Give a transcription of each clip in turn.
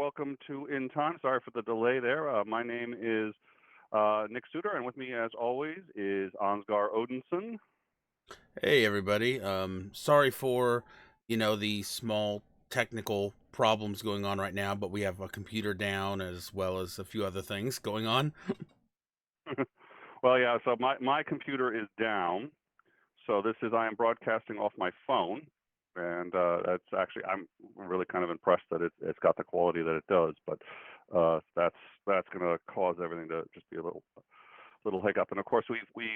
welcome to In Time. Sorry for the delay there. My name is Nick Soutter, and with me, as always, is Ansgar Odinson. Hey everybody. Sorry for, the small technical problems going on right now, but we have a computer down as well as a few other things going on. Well, yeah, so my computer is down. So I am broadcasting off my phone, and that's actually, I'm really kind of impressed that it's got the quality that it does, but that's going to cause everything to just be a little hiccup. And of course, we've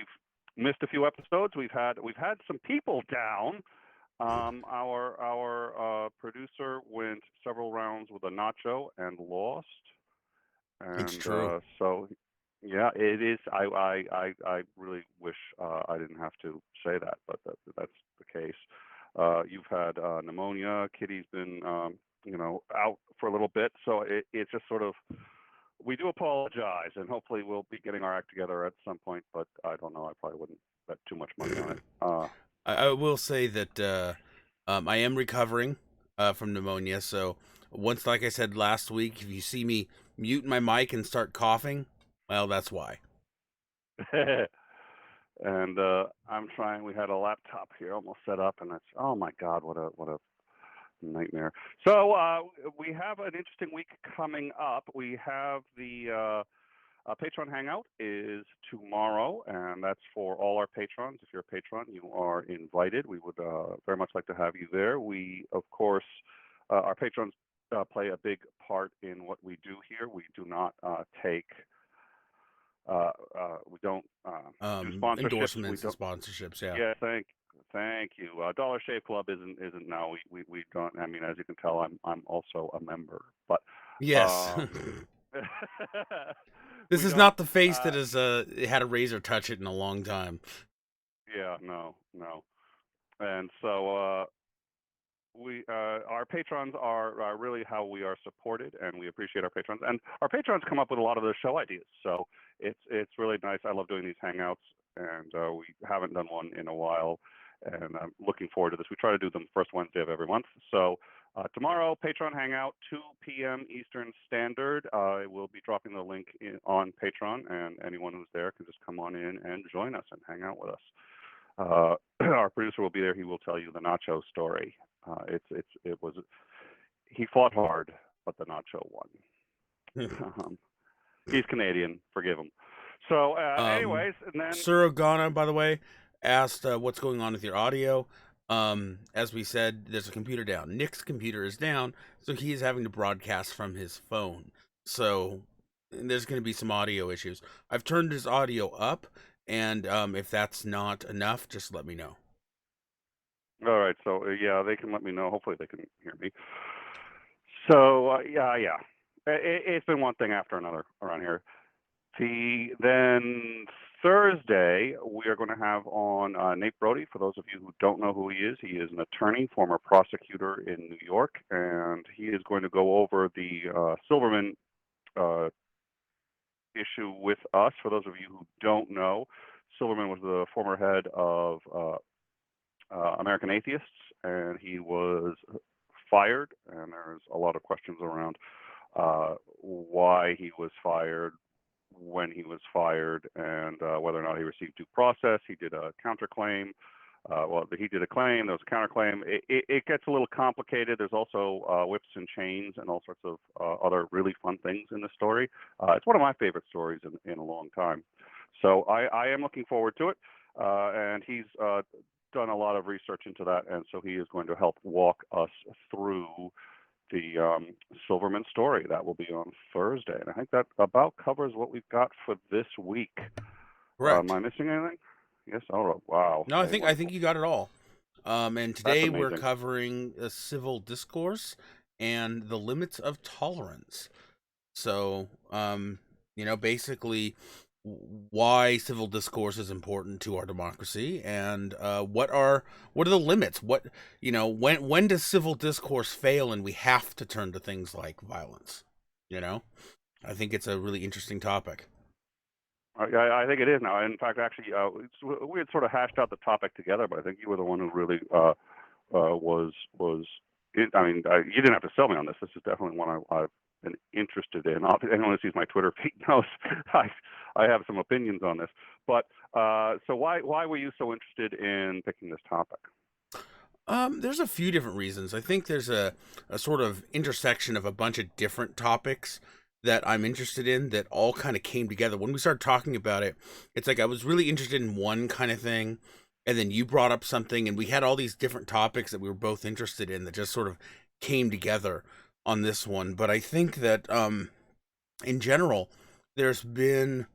missed a few episodes. We've had some people down. Our producer went several rounds with a nacho and lost, It's and true. so yeah, it is. I really wish I didn't have to say that, but that's the case. You've had pneumonia. Kitty's been out for a little bit, so it's just sort of, we do apologize, and hopefully we'll be getting our act together at some point. But I don't know. I probably wouldn't bet too much money on it. I will say that I am recovering from pneumonia, so once, like I said last week, if you see me mute my mic and start coughing, well, that's why. And I'm trying. We had a laptop here almost set up, and it's, oh my God, what a nightmare. So we have an interesting week coming up. We have the Patreon Hangout is tomorrow, and that's for all our patrons. If you're a patron, you are invited. We would very much like to have you there. We, of course, our patrons play a big part in what we do here. We do not take, we don't do sponsorships. We Endorsements and don't. sponsorships, yeah. Yeah, thank you. Dollar Shave Club isn't now. We don't. I mean, as you can tell, I'm also a member, but Yes. um, This we is don't. not the face that has had a razor touch it in a long time. Yeah, no. And so we our patrons are really how we are supported, and we appreciate our patrons. And our patrons come up with a lot of the show ideas, so it's really nice. I love doing these hangouts, and we haven't done one in a while, and I'm looking forward to this. We try to do them first Wednesday of every month. So tomorrow, Patreon Hangout, 2 p.m. Eastern Standard. I will be dropping the link on Patreon, and anyone who's there can just come on in and join us and hang out with us. Our producer will be there. He will tell you the nacho story. It was, he fought hard, but the nacho won. He's Canadian. Forgive him. So, Um, anyways, and then Suragana, by the way, asked what's going on with your audio. As we said, there's a computer down. Nick's computer is down, so he is having to broadcast from his phone. So there's going to be some audio issues. I've turned his audio up, and if that's not enough, just let me know. all right. So yeah, they can let me know. Hopefully, they can hear me. So yeah. It's been one thing after another around here. Then Thursday, we are going to have on Nate Brody. For those of you who don't know who he is an attorney, former prosecutor in New York, and he is going to go over the Silverman uh, issue with us. For those of you who don't know, Silverman was the former head of American Atheists, and he was fired, and there's a lot of questions around why he was fired, when he was fired, and whether or not he received due process. He did a counterclaim. He did a claim. There was a counterclaim. It gets a little complicated. There's also whips and chains and all sorts of other really fun things in the story. It's one of my favorite stories in a long time. So I am looking forward to it. And he's done a lot of research into that, and so he is going to help walk us through the Silverman story. That will be on Thursday, and I think that about covers what we've got for this week. Am Correct. I missing anything? Yes. Oh, wow. No, I Okay, think wonderful. you got it all. And That's today we're amazing. covering a civil discourse and the limits of tolerance. So, basically why civil discourse is important to our democracy, and what are the limits? When does civil discourse fail and we have to turn to things like violence? You know, I think it's a really interesting topic. I think it is now. In fact, actually, we had sort of hashed out the topic together, but I think you were the one who really was. I mean, you didn't have to sell me on this. This is definitely one I've and interested in. Anyone who sees my Twitter feed knows I have some opinions on this. But so why were you so interested in picking this topic? There's a few different reasons. I think there's a sort of intersection of a bunch of different topics that I'm interested in that all kind of came together. When we started talking about it, it's like I was really interested in one kind of thing, and then you brought up something, and we had all these different topics that we were both interested in that just sort of came together on this one. But I think that in general, there's been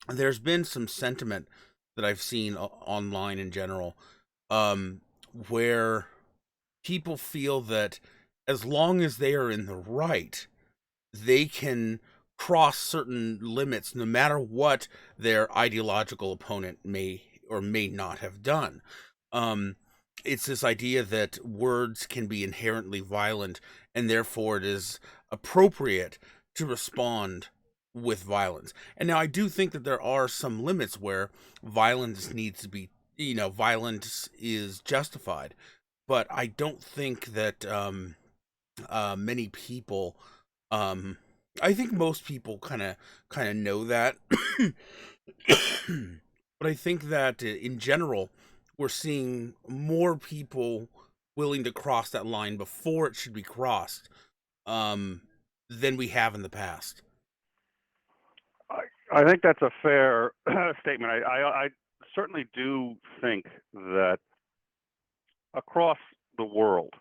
there's been some sentiment that I've seen online in general, um, where people feel that as long as they are in the right, they can cross certain limits no matter what their ideological opponent may or may not have done. Um, it's this idea that words can be inherently violent, and therefore it is appropriate to respond with violence. And now I do think that there are some limits where violence needs to be, violence is justified. But I don't think that many people, um, I think most people kind of know that. But I think that in general, we're seeing more people willing to cross that line before it should be crossed, um, than we have in the past. I think that's a fair statement. I certainly do think that across the world,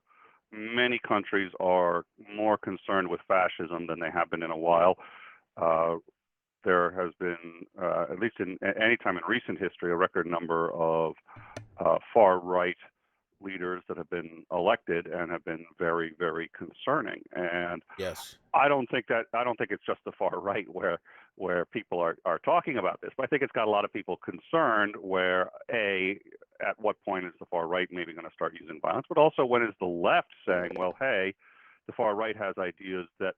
many countries are more concerned with fascism than they have been in a while. Uh, there has been, at least in any time in recent history, a record number of far right leaders that have been elected and have been very, very concerning. And Yes, I don't think it's just the far right where people are talking about this, but I think it's got a lot of people concerned where at what point is the far right maybe going to start using violence, but also when is the left saying, well, hey, the far right has ideas that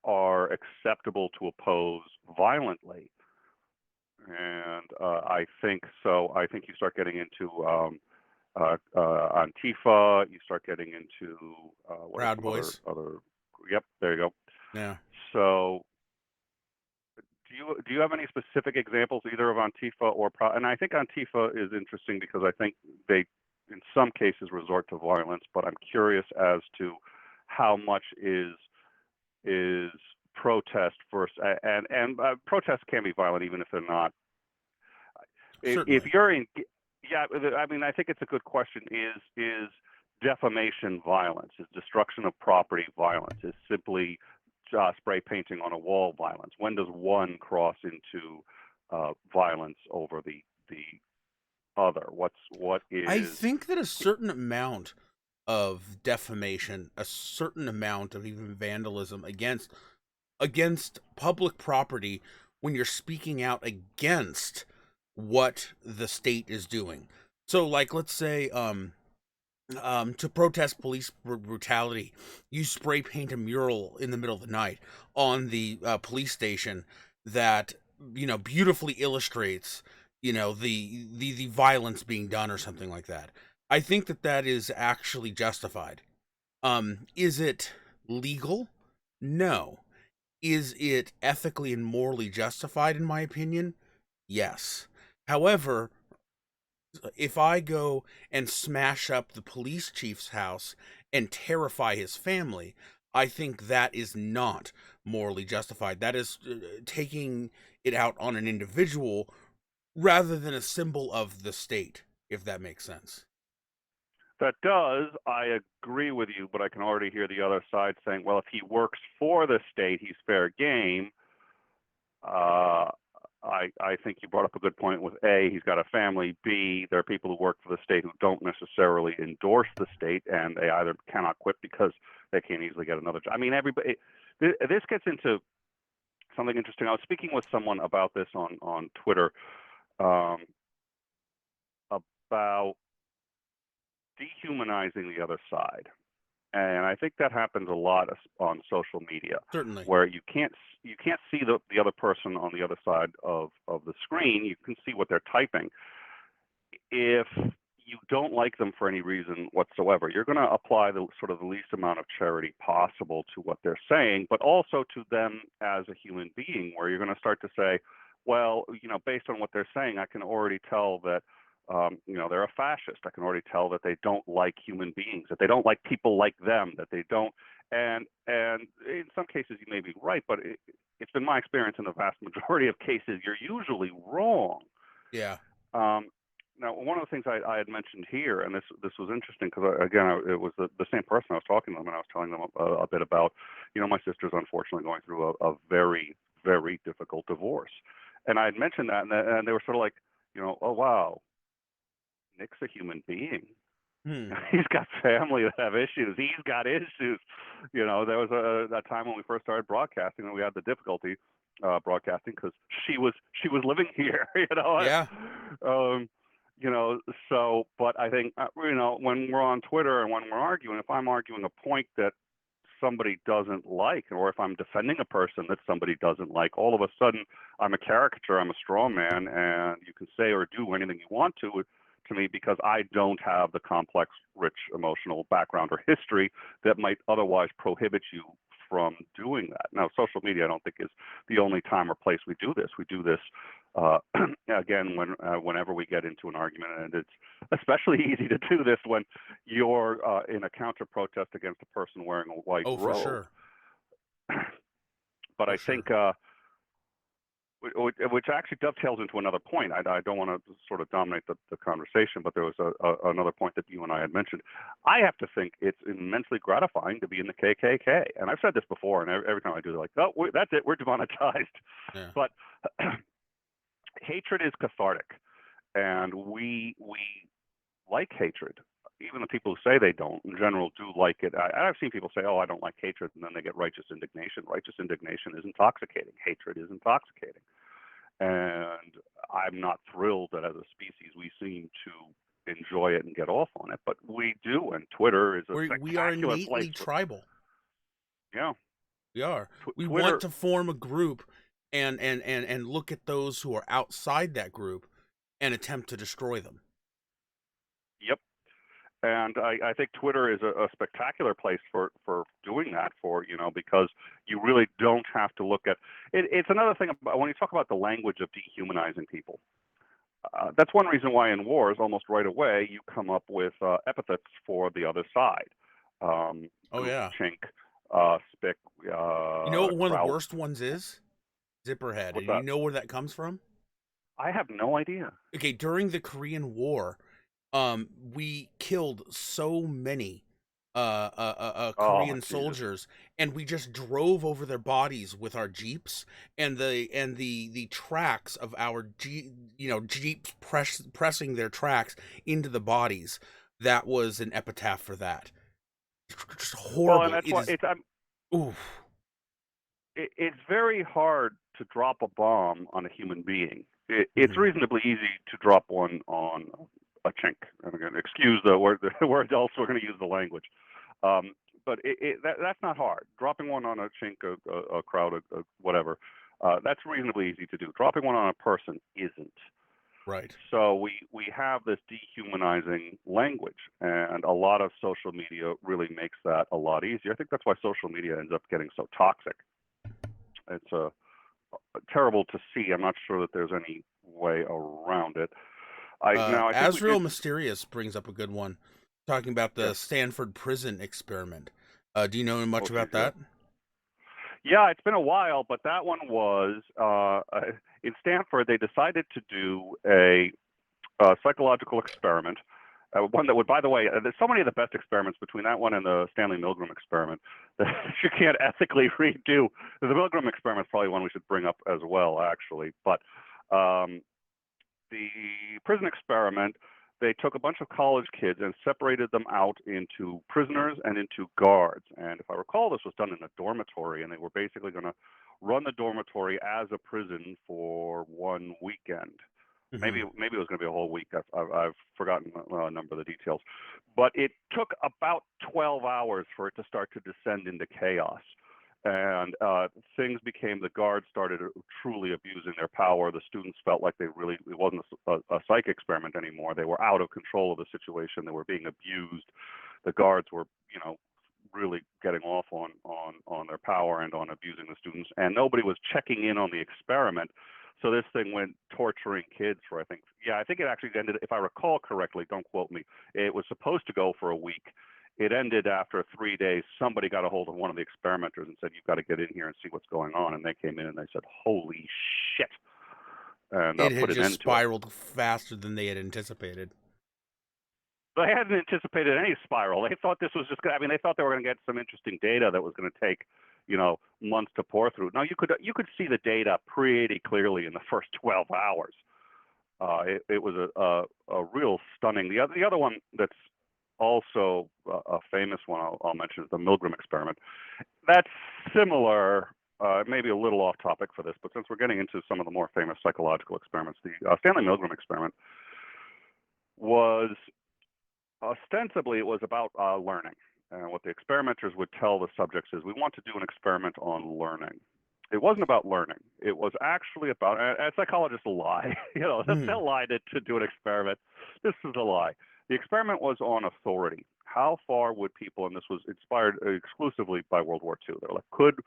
are acceptable to oppose violently. And I think so. I think you start getting into Antifa. You start getting into what are Proud some Boys. other. Yep, there you go. Yeah, So do you have any specific examples either of Antifa or and I think Antifa is interesting because I think they in some cases resort to violence, but I'm curious as to how much is protest versus and protests can be violent even if they're not. If certainly. you're in, yeah, I mean, I think it's a good question. Is defamation violence? Is destruction of property violence? Is simply spray painting on a wall violence? When does one cross into violence over the other? What I is think that a certain amount of defamation, a certain amount of even vandalism against public property when you're speaking out against what the state is doing. So like let's say to protest police brutality, you spray paint a mural in the middle of the night on the police station that beautifully illustrates the violence being done or something like that. I think that that is actually justified. Is it legal? No. Is it ethically and morally justified, in my opinion? Yes. However, if I go and smash up the police chief's house and terrify his family, I think that is not morally justified. That is taking it out on an individual rather than a symbol of the state, if that makes sense. that does? I agree with you, but I can already hear the other side saying, well, if he works for the state, he's fair game. Uh, I think you brought up a good point with A, he's got a family. B, there are people who work for the state who don't necessarily endorse the state, and they either cannot quit because they can't easily get another job. I mean, everybody. This gets into something interesting. I was speaking with someone about this on Twitter um, about dehumanizing the other side. And I think that happens a lot on social media, Certainly. where you can't see the other person on the other side of the screen. You can see what they're typing. If you don't like them for any reason whatsoever. You're going to apply the sort of the least amount of charity possible to what they're saying, but also to them as a human being, where you're going to start to say, well, based on what they're saying, I can already tell that, they're a fascist. I can already tell that they don't like human beings, that they don't like people like them, that they don't. And in some cases, you may be right, but it's been my experience in the vast majority of cases, you're usually wrong. Yeah. Now, one of the things I had mentioned here, and this was interesting because, again, it was the same person I was talking to them, and I was telling them a bit about, my sister's unfortunately going through a very, very difficult divorce. And I had mentioned that, and they were sort of like, oh, wow, Nick's a human being. He's got family that have issues. He's got issues. There was a time when we first started broadcasting, and we had the difficulty broadcasting because she was living here. Yeah. So, but I think when we're on Twitter and when we're arguing, if I'm arguing a point that somebody doesn't like, or if I'm defending a person that somebody doesn't like, all of a sudden I'm a caricature, I'm a straw man, and you can say or do anything you want to me because I don't have the complex, rich emotional background or history that might otherwise prohibit you from doing that. Now, social media, I don't think, is the only time or place we do this. We do this again whenever we get into an argument, and it's especially easy to do this when you're in a counter protest against a person wearing a white robe. For sure. But I think, which actually dovetails into another point. I don't want to sort of dominate the conversation, but there was another point that you and I had mentioned. I have to think it's immensely gratifying to be in the KKK. And I've said this before, and every time I do, they're like, oh, that's it, we're demonetized. Yeah. But hatred is cathartic, and we like hatred. Even the people who say they don't, in general, do like it. I've seen people say, oh, I don't like hatred, and then they get righteous indignation. Righteous indignation is intoxicating. Hatred is intoxicating. And I'm not thrilled that as a species we seem to enjoy it and get off on it, but we do, and Twitter is a spectacular we are innately place tribal. Yeah. We are. We Twitter... want to form a group and look at those who are outside that group and attempt to destroy them. Yep. And I think Twitter is a spectacular place for doing that, because you really don't have to look at it. It's another thing about when you talk about the language of dehumanizing people. That's one reason why in wars, almost right away, you come up with epithets for the other side. Chink, spick. You know what one Kraut. of the worst ones is? Zipperhead. And you know where that comes from? I have no idea. Okay, during the Korean War, we killed so many Korean soldiers, and we just drove over their bodies with our jeeps, and the tracks of our jeeps pressing their tracks into the bodies. That was an epitaph for that. Just horrible. Well, and that's it's very hard to drop a bomb on a human being. It's reasonably easy to drop one on a chink. And again, excuse the word. We're adults. We're going to use the language. But that's not hard. Dropping one on a chink, a crowd, whatever, that's reasonably easy to do. Dropping one on a person isn't. Right. So we have this dehumanizing language, and a lot of social media really makes that a lot easier. I think that's why social media ends up getting so toxic. It's terrible to see. I'm not sure that there's any way around it. Asriel Mysterious brings up a good one, talking about the Stanford prison experiment. Do you know much about that? Yeah, it's been a while, but that one was in Stanford. They decided to do a psychological experiment. One that would, by the way, there's so many of the best experiments between that one and the Stanley Milgram experiment that you can't ethically redo. The Milgram experiment is probably one we should bring up as well, actually. But the prison experiment, they took a bunch of college kids and separated them out into prisoners and into guards. And if I recall, this was done in a dormitory, and they were basically going to run the dormitory as a prison for one weekend. Maybe it was going to be a whole week. I've forgotten a number of the details. But it took about 12 hours for it to start to descend into chaos. And things became, the guards started truly abusing their power. The students felt like it wasn't a psych experiment anymore. They were out of control of the situation. They were being abused. The guards were, really getting off on their power and on abusing the students. And nobody was checking in on the experiment. So this thing went torturing kids for, I think it actually ended, if I recall correctly, don't quote me, it was supposed to go for a week. It ended after 3 days. Somebody got a hold of one of the experimenters and said, "You've got to get in here and see what's going on." And they came in and they said, "Holy shit," and It had put an just end to it. spiraled faster than they had anticipated. They hadn't anticipated any spiral. They thought this was just going to, they thought they were going to get some interesting data that was going to take, months to pour through. Now, you could see the data pretty clearly in the first 12 hours. It was a real stunning. The other one that's also a famous one I'll mention is the Milgram experiment. That's similar, maybe a little off topic for this, but since we're getting into some of the more famous psychological experiments, the Stanley Milgram experiment was ostensibly, it was about learning. And what the experimenters would tell the subjects is, we want to do an experiment on learning. It wasn't about learning. It was actually about, and psychologists lie. They'll lie to do an experiment. This is a lie. The experiment was on authority. How far would people, and this was inspired exclusively by World War II. They're like, could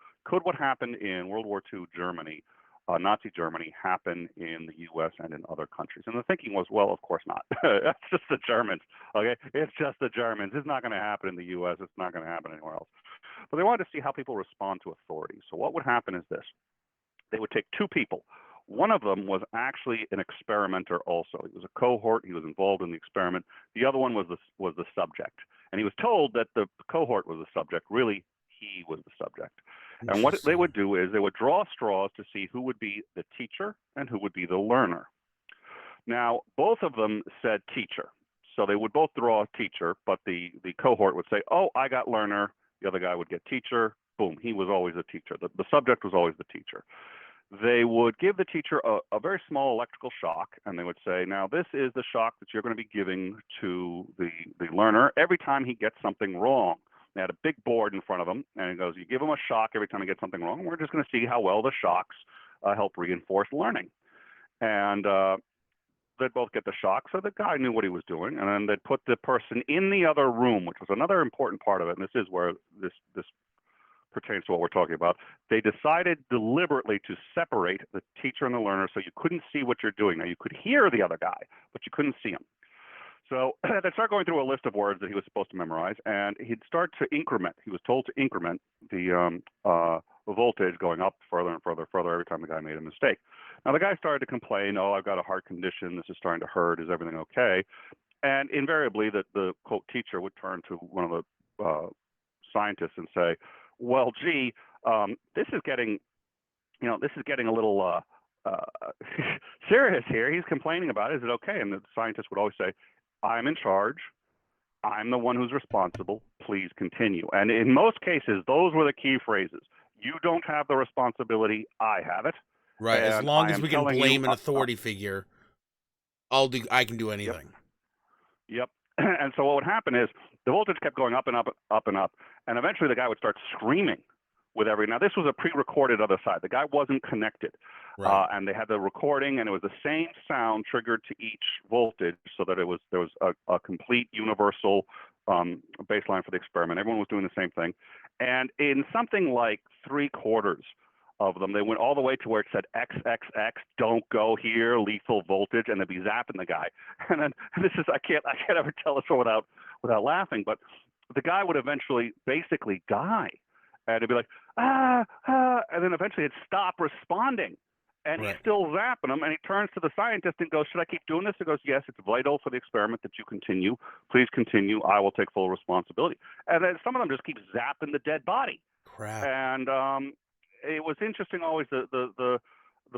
what happened in World War II Germany, Nazi Germany, happen in the U.S. and in other countries? And the thinking was, well, of course not. That's just the Germans. Okay, it's just the Germans. It's not going to happen in the U.S. It's not going to happen anywhere else. But they wanted to see how people respond to authority. So what would happen is this: they would take two people. One of them was actually an experimenter also. He was a cohort. He was involved in the experiment. The other one was the subject. And he was told that the cohort was the subject. Really, he was the subject. And what they would do is they would draw straws to see who would be the teacher and who would be the learner. Now, both of them said teacher. So they would both draw a teacher, but the cohort would say, "Oh, I got learner." The other guy would get teacher. Boom, he was always a teacher. The subject was always the teacher. They would give the teacher a very small electrical shock, and they would say, "Now, this is the shock that you're going to be giving to the learner every time he gets something wrong." They had a big board in front of them, and it goes, "You give him a shock every time he gets something wrong. We're just going to see how well the shocks help reinforce learning." And they'd both get the shock, so the guy knew what he was doing, and then they'd put the person in the other room, which was another important part of it, and this is where this pertains to what we're talking about. They decided deliberately to separate the teacher and the learner so you couldn't see what you're doing. Now, you could hear the other guy, but you couldn't see him. So they'd start going through a list of words that he was supposed to memorize, and he'd start to increment. He was told to increment the voltage, going up further and further and further every time the guy made a mistake. Now, the guy started to complain, "Oh, I've got a heart condition. This is starting to hurt. Is everything okay?" And invariably, the quote teacher would turn to one of the scientists and say, "Well, gee, this is getting a little serious here. He's complaining about it. Is it okay?" And the scientist would always say, "I'm in charge. I'm the one who's responsible. Please continue." And in most cases, those were the key phrases. You don't have the responsibility. I have it. Right. As And long I as am we can telling blame you, an authority figure, I can do anything. Yep. And so what would happen is the voltage kept going up and up, up and up, and eventually the guy would start screaming with every. Now, this was a pre-recorded other side. The guy wasn't connected, Right. and they had the recording, and it was the same sound triggered to each voltage, so that there was a complete universal baseline for the experiment. Everyone was doing the same thing, and in something like 3/4 of them, they went all the way to where it said XXX, don't go here, lethal voltage, and they'd be zapping the guy. And then this is, I can't ever tell this without laughing, but the guy would eventually basically die. And it'd be like, and then eventually it'd stop responding. And Right. he's still zapping him, and he turns to the scientist and goes, "Should I keep doing this?" He goes, "Yes, it's vital for the experiment that you continue. Please continue. I will take full responsibility." And then some of them just keep zapping the dead body. Crap. And it was interesting always the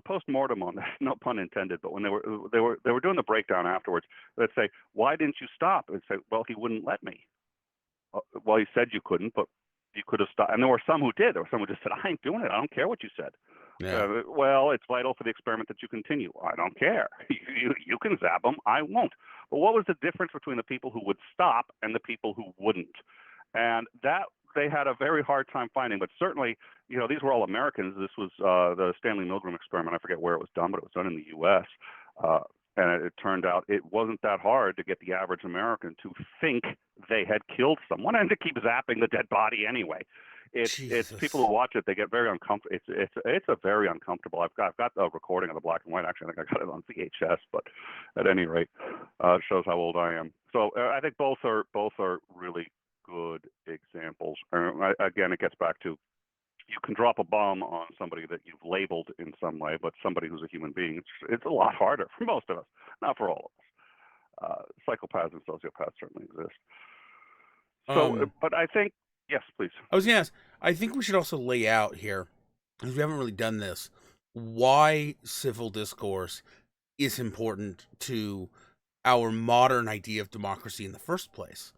post-mortem on that, no pun intended, but when they were doing the breakdown afterwards, they'd say, "Why didn't you stop?" They'd say, "Well, he wouldn't let me." Well, he said you couldn't, but you could have stopped. And there were some who did. There were some who just said, "I ain't doing it. I don't care what you said." Yeah. Well, it's vital for the experiment that you continue. I don't care. You can zap them. I won't. But what was the difference between the people who would stop and the people who wouldn't? And that they had a very hard time finding. But certainly, these were all Americans. This was the Stanley Milgram experiment. I forget where it was done, but it was done in the U.S. And it turned out it wasn't that hard to get the average American to think they had killed someone and to keep zapping the dead body anyway. It's people who watch it, they get very uncomfortable. It's a very uncomfortable. I've got a recording of the black and white. Actually, I think I got it on VHS, but at any rate, it shows how old I am. So I think both are really good examples. Again, it gets back to, you can drop a bomb on somebody that you've labeled in some way, but somebody who's a human being, it's a lot harder for most of us, not for all of us. Psychopaths and sociopaths certainly exist. So, but I think, yes, please. I was going to ask, I think we should also lay out here, because we haven't really done this, why civil discourse is important to our modern idea of democracy in the first place.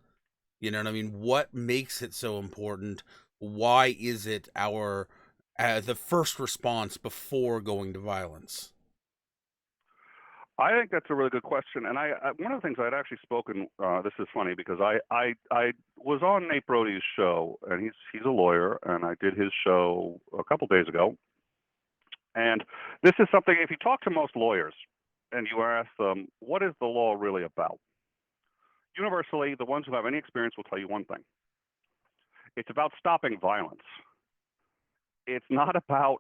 You know what I mean? What makes it so important? Why is it our the first response before going to violence? I think that's a really good question, and one of the things I'd actually spoken. This is funny because I was on Nate Brody's show, and he's a lawyer, and I did his show a couple days ago. And this is something, if you talk to most lawyers and you ask them, what is the law really about? Universally, the ones who have any experience will tell you one thing: it's about stopping violence. It's not about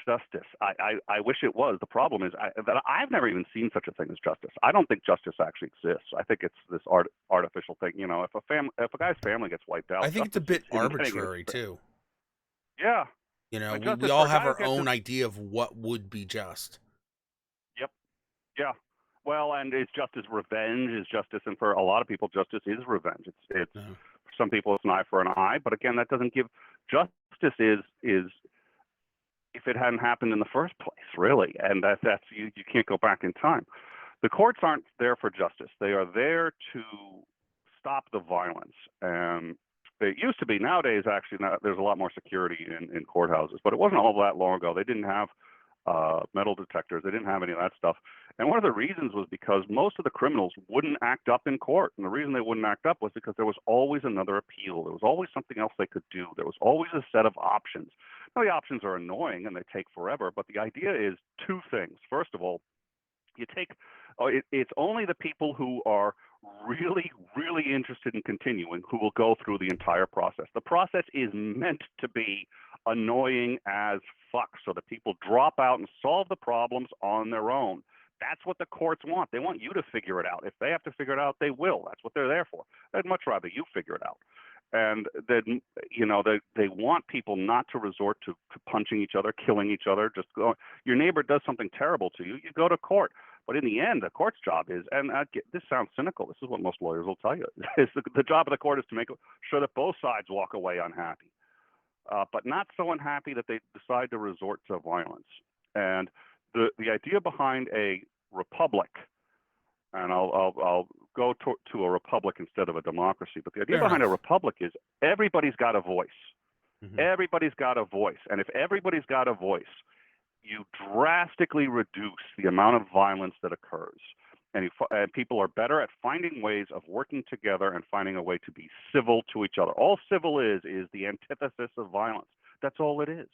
justice. I wish it was. The problem is that I've never even seen such a thing as justice. I don't think justice actually exists. I think it's this artificial thing. If a guy's family gets wiped out, I think it's a bit arbitrary too. Yeah. We all have our own idea of what would be just. Yep. Yeah. Well, and it's justice revenge is justice, and for a lot of people, justice is revenge. For some people, it's an eye for an eye, but again, that doesn't give justice. Is if it hadn't happened in the first place, really, and that's you can't go back in time. The courts aren't there for justice; they are there to stop the violence. And it used to be. Nowadays, actually, there's a lot more security in courthouses, but it wasn't all that long ago. They didn't have metal detectors. They didn't have any of that stuff. And one of the reasons was because most of the criminals wouldn't act up in court. And the reason they wouldn't act up was because there was always another appeal. There was always something else they could do. There was always a set of options. Now, the options are annoying and they take forever, but the idea is two things. First of all, it's only the people who are really, really interested in continuing who will go through the entire process. The process is meant to be annoying as fuck so that people drop out and solve the problems on their own. That's what the courts want. They want you to figure it out. If they have to figure it out, they will. That's what they're there for. I'd much rather you figure it out. And then, they want people not to resort to punching each other, killing each other. Just go. Your neighbor does something terrible to you, you go to court. But in the end, the court's job is, and this sounds cynical, this is what most lawyers will tell you, is the job of the court is to make sure that both sides walk away unhappy, but not so unhappy that they decide to resort to violence. And the idea behind a republic, and I'll go to a republic instead of a democracy, but the idea behind a republic is everybody's got a voice. Mm-hmm. Everybody's got a voice. And if everybody's got a voice, you drastically reduce the amount of violence that occurs. And people are better at finding ways of working together and finding a way to be civil to each other. All civil is the antithesis of violence. That's all it is.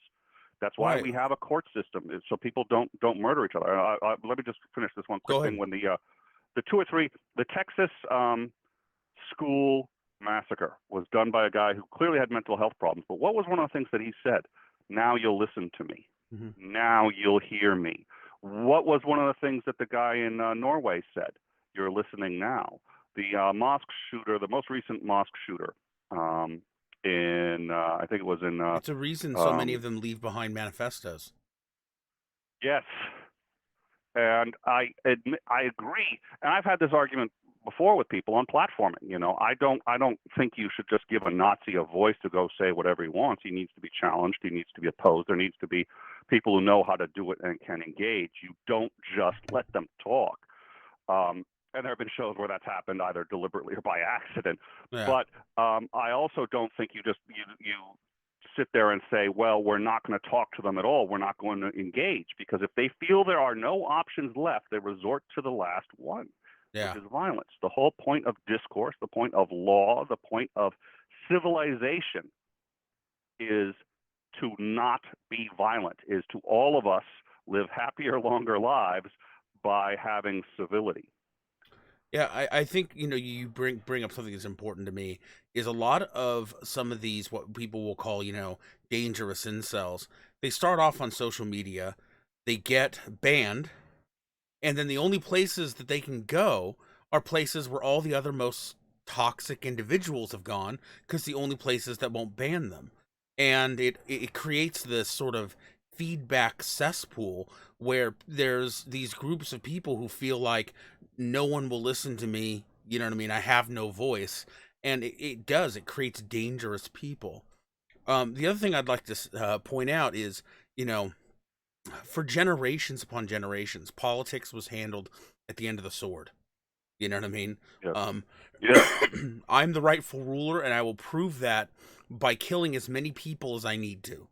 That's why we have a court system, so people don't murder each other. Let me just finish this one quick thing. When the Texas school massacre was done by a guy who clearly had mental health problems. But what was one of the things that he said? Now you'll listen to me. Mm-hmm. Now you'll hear me. What was one of the things that the guy in Norway said? You're listening now. The mosque shooter, the most recent mosque shooter, I think it was in. It's a reason so many of them leave behind manifestos. Yes, and I agree. And I've had this argument before with people on platforming. I don't think you should just give a Nazi a voice to go say whatever he wants. He needs to be challenged. He needs to be opposed. There needs to be people who know how to do it and can engage. You don't just let them talk. And there have been shows where that's happened either deliberately or by accident. Yeah. But I also don't think you sit there and say, well, we're not going to talk to them at all. We're not going to engage, because if they feel there are no options left, they resort to the last one. Yeah. Which is violence. The whole point of discourse, the point of law, the point of civilization is to not be violent, is to all of us live happier, longer lives by having civility. Yeah, I think you bring up something that's important to me is a lot of some of these what people will call dangerous incels. They start off on social media, they get banned, and then the only places that they can go are places where all the other most toxic individuals have gone because the only places that won't ban them. And it creates this sort of feedback cesspool where there's these groups of people who feel like no one will listen to me, you know what I mean? I have no voice. And it creates dangerous people. The other thing I'd like to point out is, you know, for generations upon generations, politics was handled at the end of the sword. You know what I mean? Yes. Um, Yes. I'm the rightful ruler, and I will prove that by killing as many people as I need to.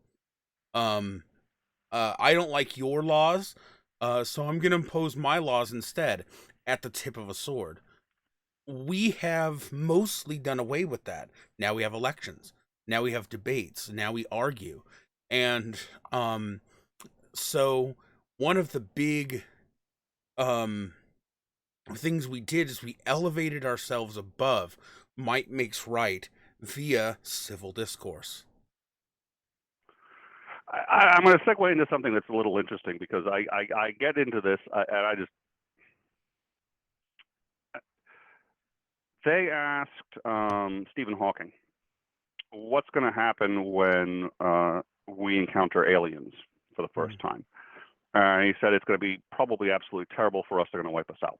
Um, I don't like your laws, so I'm going to impose my laws instead at the tip of a sword. We have mostly done away with that. Now we have elections. Now we have debates. Now we argue. And so one of the big um things we did is we elevated ourselves above might makes right via civil discourse. I'm going to segue into something that's a little interesting because I get into this and I just they asked Stephen Hawking, what's going to happen when we encounter aliens for the first time? He said it's going to be probably absolutely terrible for us. They're going to wipe us out.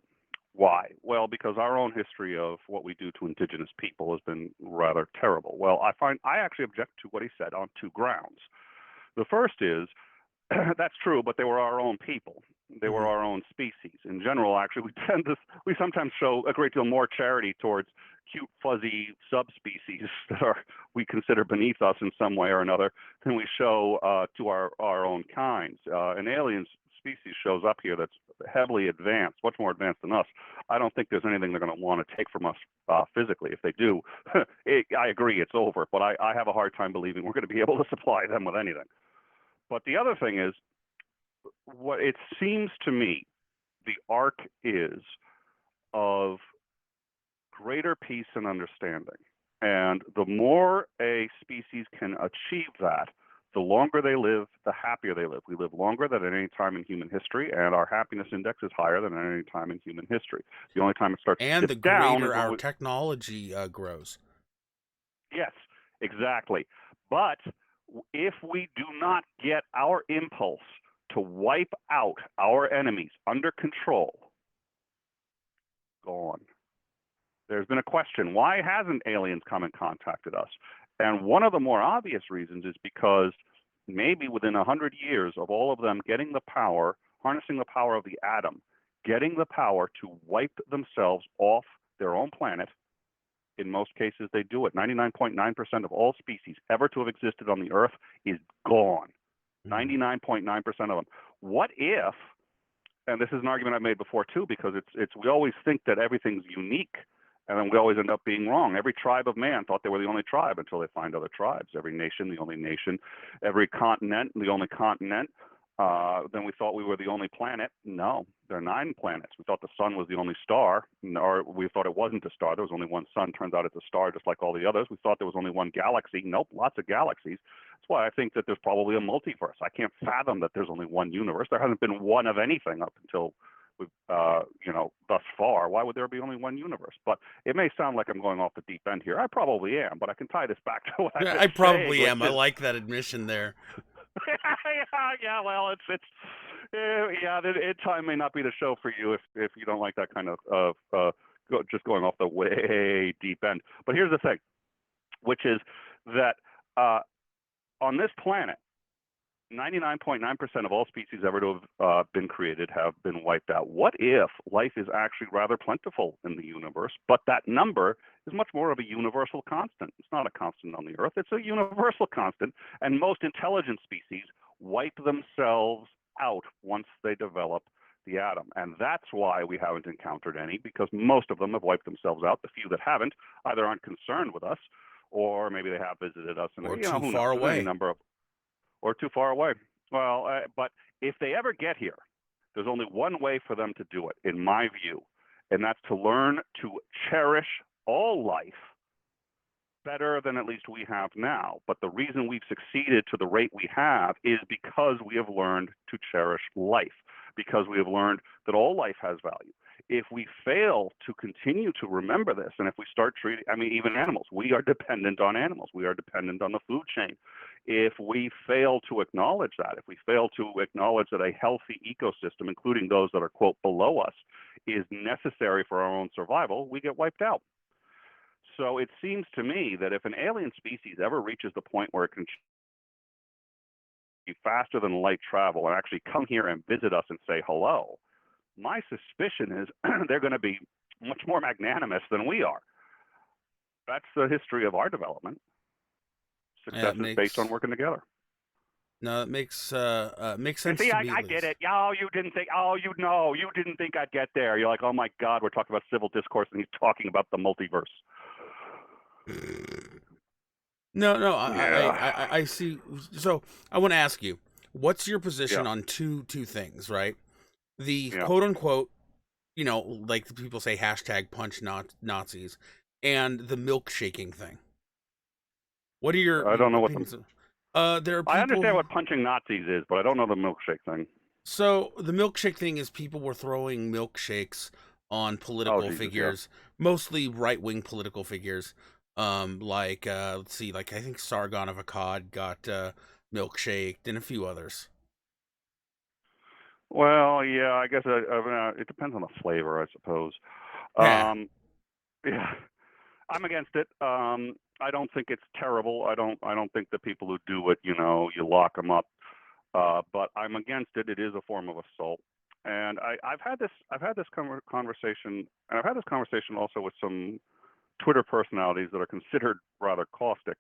Why? Well, because our own history of what we do to indigenous people has been rather terrible. Well, I actually object to what he said on two grounds. The first is that's true, but they were our own people. They were our own species. In general, actually, we sometimes show a great deal more charity towards cute, fuzzy subspecies that we consider beneath us in some way or another than we show to our own kinds. An alien species shows up here that's heavily advanced, much more advanced than us. I don't think there's anything they're going to want to take from us physically. If they do, I agree, it's over. But I have a hard time believing we're going to be able to supply them with anything. But the other thing is, what it seems to me the arc is of greater peace and understanding. And the more a species can achieve that, the longer they live, the happier they live. We live longer than at any time in human history, and our happiness index is higher than at any time in human history. The only time it starts to And the dip down is greater when our technology grows. Yes, exactly. But if we do not get our impulse to wipe out our enemies under control, gone. There's been a question, why hasn't aliens come and contacted us? And one of the more obvious reasons is because maybe within 100 years of all of them getting the power, harnessing the power of the atom, getting the power to wipe themselves off their own planet, in most cases they do it. 99.9% of all species ever to have existed on the Earth is gone. 99.9% of them. What if, and this is an argument I've made before too, because we always think that everything's unique, and then we always end up being wrong. Every tribe of man thought they were the only tribe until they find other tribes. Every nation, the only nation. Every continent, the only continent. Then we thought we were the only planet. No, there are 9 planets. We thought the sun was the only star, or we thought it wasn't a star. There was only one sun. Turns out it's a star, just like all the others. We thought there was only one galaxy. Nope, lots of galaxies. That's why I think that there's probably a multiverse. I can't fathom that there's only one universe. There hasn't been one of anything up until we've, thus far. Why would there be only one universe? But it may sound like I'm going off the deep end here. I probably am, but I can tie this back to what I probably am. I like that admission there. Yeah, well, time may not be the show for you if you don't like that kind of just going off the way deep end. But here's the thing, which is that on this planet, 99.9% of all species ever to have been created have been wiped out. What if life is actually rather plentiful in the universe, but that number is much more of a universal constant? It's not a constant on the Earth, it's a universal constant, and most intelligent species wipe themselves out once they develop the atom. And that's why we haven't encountered any, because most of them have wiped themselves out. The few that haven't either aren't concerned with us, or maybe they have visited us, and Or you know, too who knows? far There's any away. number of, or too far away. Well, but if they ever get here, there's only one way for them to do it, in my view, and that's to learn to cherish all life better than at least we have now. But the reason we've succeeded to the rate we have is because we have learned to cherish life, because we have learned that all life has value. If we fail to continue to remember this, and if we start treating, I mean, even animals, we are dependent on animals. We are dependent on the food chain. If we fail to acknowledge that, if we fail to acknowledge that a healthy ecosystem, including those that are, quote, below us, is necessary for our own survival, we get wiped out. So it seems to me that if an alien species ever reaches the point where it can achieve faster than light travel and actually come here and visit us and say hello, my suspicion is they're going to be much more magnanimous than we are. That's the history of our development. Yeah, Success it is based on makes working together. no, it makes You sense see, to I, me I at get least. it. Oh, you didn't think. Oh, you know, you didn't think I'd get there. You're like, oh my God, we're talking about civil discourse, and he's talking about the multiverse. No, no, Yeah, I see. So I want to ask you, what's your yeah, position on two things, right? The yeah. quote unquote, like the people say, hashtag punch not Nazis, and the milkshaking thing. What are your I don't know what the. opinions? There are I understand people. what punching Nazis is, but I don't know the milkshake thing. So the milkshake thing is people were throwing milkshakes on Oh political Jesus, yeah. figures, mostly right wing political figures. Like let's see, like I think Sargon of Akkad got milkshaked and a few others. Well, yeah, I guess it depends on the flavor, I suppose. Yeah. Um, yeah, I'm against it. I don't think it's terrible. I don't think the people who do it, you know, you lock them up. But I'm against it. It is a form of assault. And I've had this conversation, and I've had this conversation also with some Twitter personalities that are considered rather caustic.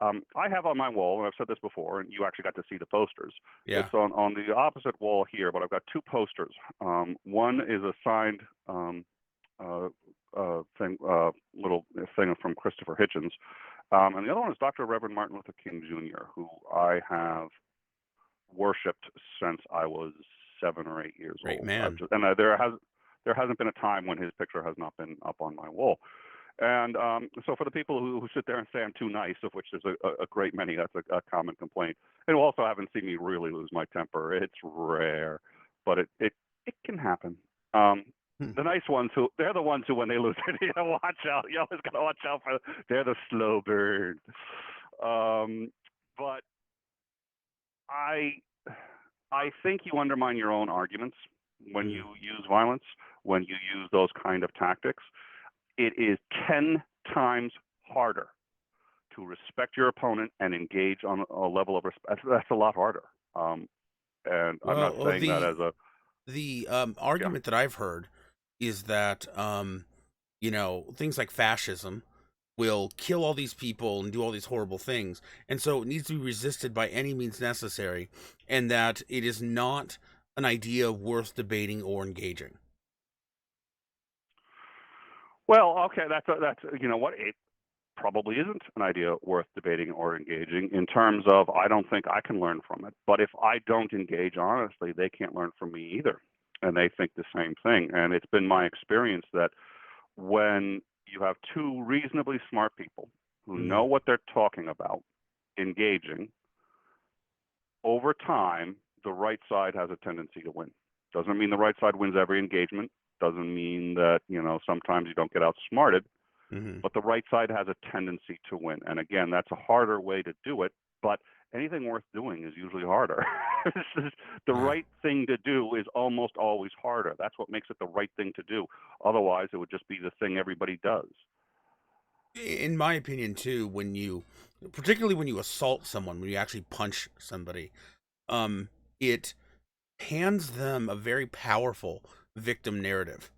I have on my wall, and I've said this before, and you actually got to see the posters. Yeah. It's on the opposite wall here, but I've got two posters. One is a signed uh, little thing from Christopher Hitchens, and the other one is Dr. Reverend Martin Luther King Jr., who I have worshipped since I was 7 or 8 years Great old. man. There hasn't been a time when his picture has not been up on my wall. And so for the people who sit there and say I'm too nice, of which there's a great many, that's a common complaint. And who also haven't seen me really lose my temper. It's rare, but it can happen. Hmm. The nice ones they're the ones who when they lose it, you know, watch out. You always gotta watch out for. They're the slow bird. But I I think you undermine your own arguments when Hmm. you use violence, when you use those kind of tactics. It is 10 times harder to respect your opponent and engage on a level of respect. That's a lot harder. And I'm not Well, saying that as a, the yeah. argument that I've heard is that things like fascism will kill all these people and do all these horrible things, and so it needs to be resisted by any means necessary, and that it is not an idea worth debating or engaging. Well, okay, that's you know what, it probably isn't an idea worth debating or engaging in terms of I don't think I can learn from it. But if I don't engage honestly, they can't learn from me either. And they think the same thing. And it's been my experience that when you have two reasonably smart people who Hmm. know what they're talking about engaging, over time, the right side has a tendency to win. Doesn't mean the right side wins every engagement. Doesn't mean that, you know, sometimes you don't get outsmarted, Hmm. but the right side has a tendency to win. And again, that's a harder way to do it, but anything worth doing is usually harder. The Yeah. right thing to do is almost always harder. That's what makes it the right thing to do. Otherwise, it would just be the thing everybody does. In my opinion, too, particularly when you assault someone, when you actually punch somebody, it hands them a very powerful victim narrative.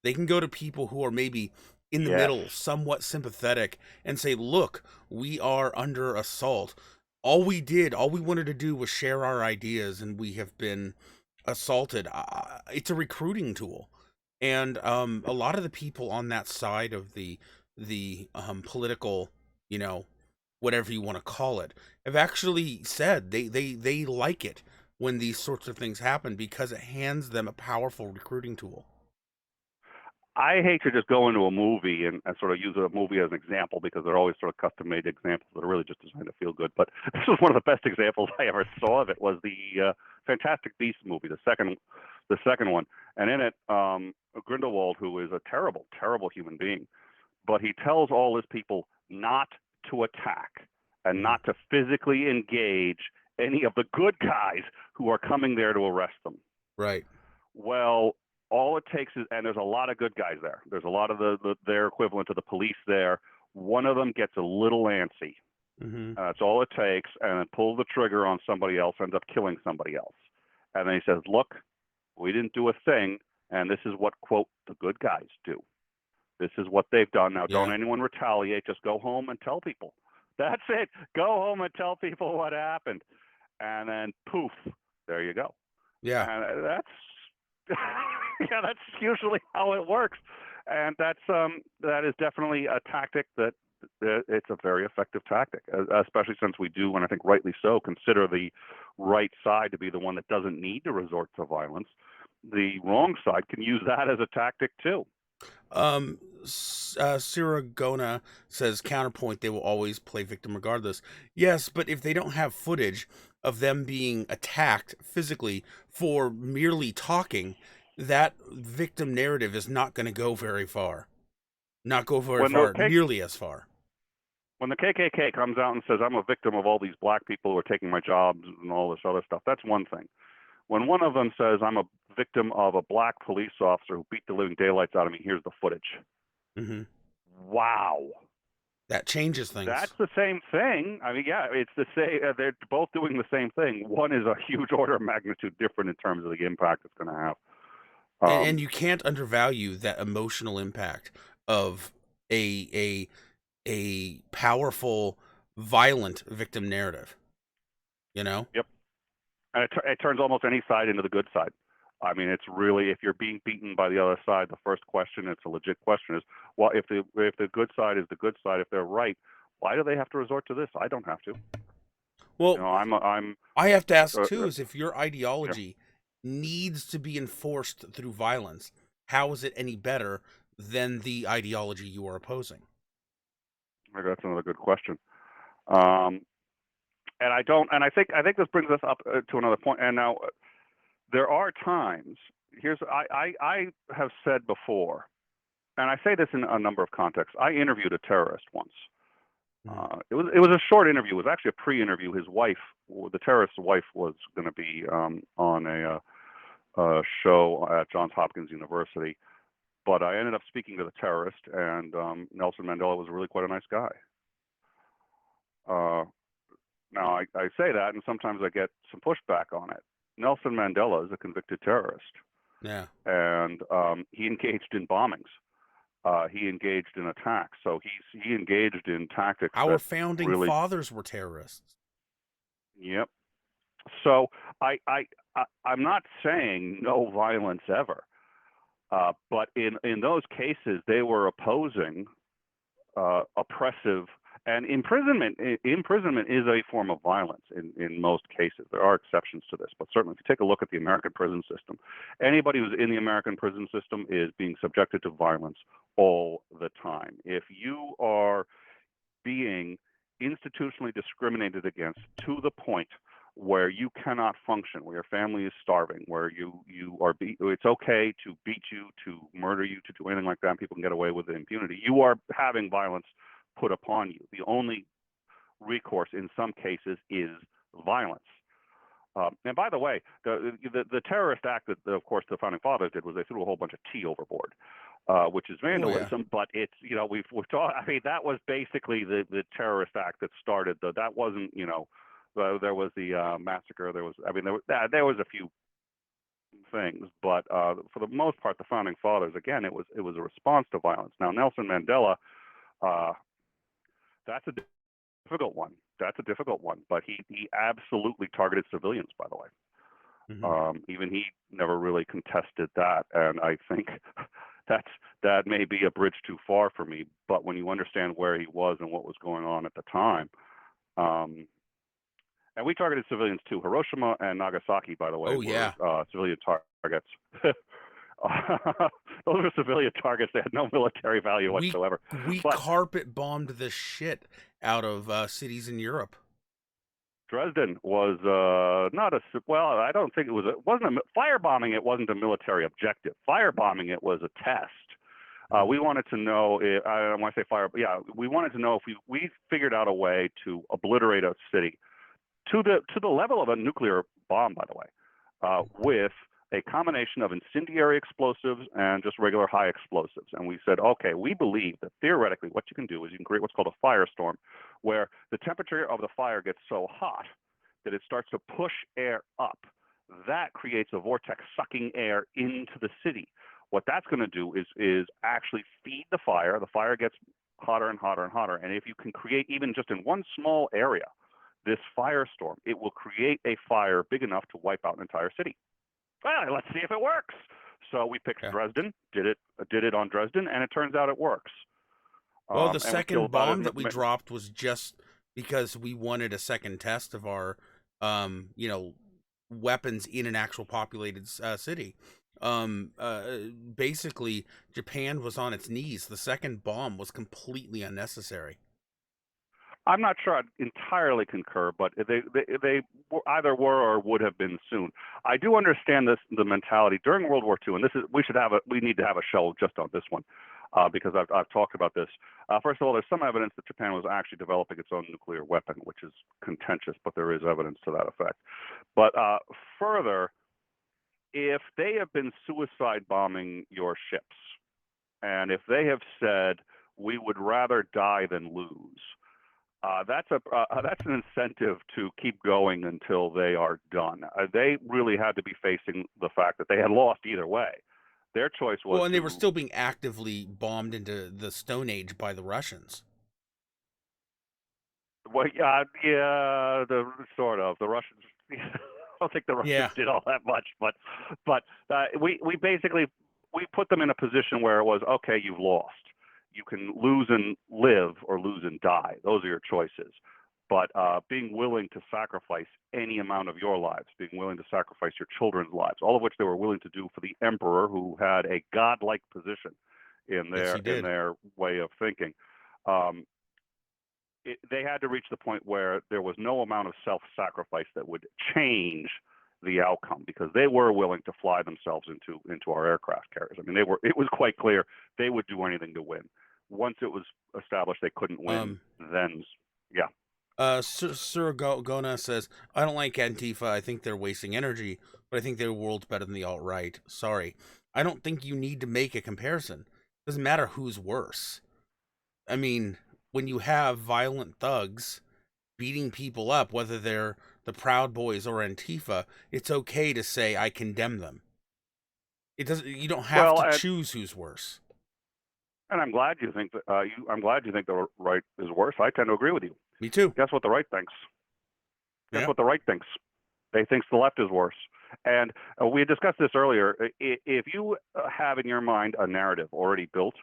They can go to people who are maybe in the Yes. middle, somewhat sympathetic, and say, look, we are under assault. All we wanted to do was share our ideas, and we have been assaulted. It's a recruiting tool. And a lot of the people on that side of the political you know, whatever you want to call it, have actually said they like it when these sorts of things happen because it hands them a powerful recruiting tool. I hate to just go into a movie and sort of use a movie as an example because they're always sort of custom-made examples that are really just designed to feel good. But this was one of the best examples I ever saw of it. Was the Fantastic Beasts movie, the second one, and in it, Grindelwald, who is a terrible, terrible human being, but he tells all his people not to attack and Hmm. not to physically engage any of the good guys who are coming there to arrest them. Right. Well, all it takes is, and there's a lot of good guys there. There's a lot of their equivalent to the police there. One of them gets a little antsy. Hmm. That's all it takes, and then pulls the trigger on somebody else, ends up killing somebody else. And then he says, "Look, we didn't do a thing, and this is what, quote, the good guys do. This is what they've done. Now, don't Yeah. anyone retaliate. Just go home and tell people. That's it. Go home and tell people what happened." And then poof, there you go. Yeah. And that's yeah, that's usually how it works. And that is definitely a tactic that it's a very effective tactic, especially since we do, and I think rightly so, consider the right side to be the one that doesn't need to resort to violence. The wrong side can use that as a tactic too. Siragona says counterpoint, they will always play victim regardless. Yes, but if they don't have footage of them being attacked physically for merely talking, that victim narrative is not going to go very far. Not go very When the far, nearly as far. when the KKK comes out and says, "I'm a victim of all these black people who are taking my jobs and all this other stuff," that's one thing. When one of them says, "I'm a victim of a black police officer who beat the living daylights out of me, here's the footage." Hmm. Wow. That changes That's things. the same thing. I mean, yeah, it's the same. They're both doing the same thing. One is a huge order of magnitude different in terms of the impact it's going to have. And Um, you can't undervalue that emotional impact of a a a powerful, violent victim narrative, you know? yep. And it turns almost any side into the good side. I mean, it's really, if you're being beaten by the other side, the first question, it's a legit question, is, well, if the good side is the good side, if they're right, why do they have to resort to this? I don't have to. Well, I'm I have to ask uh, too is if your yeah. ideology needs to be enforced through violence, how is it any better than the ideology you are opposing? Maybe that's another good question. Um, and I don't, and I think this brings us up to another point. And now there are times. I have said before, and I say this in a number of contexts. I interviewed a terrorist once. Mhm. It was a short interview. It was actually a pre-interview. His wife, the terrorist's wife, was going to be on a show at Johns Hopkins University. But I ended up speaking to the terrorist, and Nelson Mandela was really quite a nice guy. Uh, Now, I say that, and sometimes I get some pushback on it. Nelson Mandela is a convicted terrorist, Yeah. and he engaged in bombings. He engaged in attacks. So he engaged in tactics Our that founding really, fathers were terrorists. yep. So I'm not saying no violence ever, but in those cases they were opposing oppressive, and imprisonment is a form of violence in most cases. There are exceptions to this, but certainly if you take a look at the American prison system, anybody who's in the American prison system is being subjected to violence all the time. If you are being institutionally discriminated against to the point where you cannot function, where your family is starving, where it's okay to beat you, to murder you, to do anything like that, and people can get away with impunity. You are having violence put upon you. The only recourse in some cases is violence. And by the way, the terrorist act that, of course, the founding fathers did was they threw a whole bunch of tea overboard, which is Oh yeah. vandalism. But it's, we've talked. I mean, that was basically the terrorist act that started. That wasn't, there was the massacre. There was, I mean, there was a few things, but for the most part, the founding fathers, again, it was a response to violence. Now, Nelson Mandela, uh, that's a difficult one. That's a difficult one. But he absolutely targeted civilians, by the way. Hmm. Even he never really contested that, and I think that may be a bridge too far for me. But when you understand where he was and what was going on at the time, and we targeted civilians too. Hiroshima and Nagasaki, by the way, Oh yeah. were civilian targets. Those were civilian targets. They had no military value whatsoever. We But carpet bombed the shit out of cities in Europe. Dresden was not a well. I don't think it was. It wasn't a firebombing. It wasn't a military objective. Firebombing it was a test. We wanted to know. If, I don't want to say fire. But yeah, we wanted to know if we figured out a way to obliterate a city to the level of a nuclear bomb, by the way, with a combination of incendiary explosives and just regular high explosives. And we said, okay, we believe that theoretically what you can do is you can create what's called a firestorm, where the temperature of the fire gets so hot that it starts to push air up. That creates a vortex sucking air into the city. What that's going to do is actually feed the fire. The fire gets hotter and hotter and hotter. And if you can create even just in one small area this firestorm, it will create a fire big enough to wipe out an entire city. Well, let's see if it works. So we picked Dresden, did it on Dresden, and it turns out it works. Well, the second bomb that we dropped was just because we wanted a second test of our, weapons in an actual populated city. Basically, Japan was on its knees. The second bomb was completely unnecessary. I'm not sure I'd entirely concur, but they either were or would have been soon. I do understand the mentality during World War II, and we need to have a show just on this one, because I've talked about this. First of all, there's some evidence that Japan was actually developing its own nuclear weapon, which is contentious, but there is evidence to that effect. But further, if they have been suicide bombing your ships, and if they have said we would rather die than lose, that's an incentive to keep going until they are done. They really had to be facing the fact that they had lost either way. Their choice was and they were still being actively bombed into the Stone Age by the Russians. Well, the Russians. I don't think the Russians did all that much, but we basically put them in a position where it was okay. You've lost. You can lose and live or lose and die. Those are your choices. But being willing to sacrifice any amount of your lives, being willing to sacrifice your children's lives, all of which they were willing to do for the emperor, who had a godlike position in their way of thinking. They had to reach the point where there was no amount of self-sacrifice that would change the outcome, because they were willing to fly themselves into our aircraft carriers. I mean, it was quite clear they would do anything to win. Once it was established they couldn't win, then Sir Gona says, I don't like Antifa. I think they're wasting energy, but I think their world's better than the alt-right. Sorry. I don't think you need to make a comparison. Doesn't matter who's worse. I mean, when you have violent thugs beating people up, whether they're the Proud Boys or Antifa, it's okay to say I condemn them. It doesn't. You don't have to choose who's worse. And I'm glad you think that. I'm glad you think the right is worse. I tend to agree with you. Me too. Guess what the right thinks? Guess what the right thinks? They think the left is worse. And we discussed this earlier. If you have in your mind a narrative already built,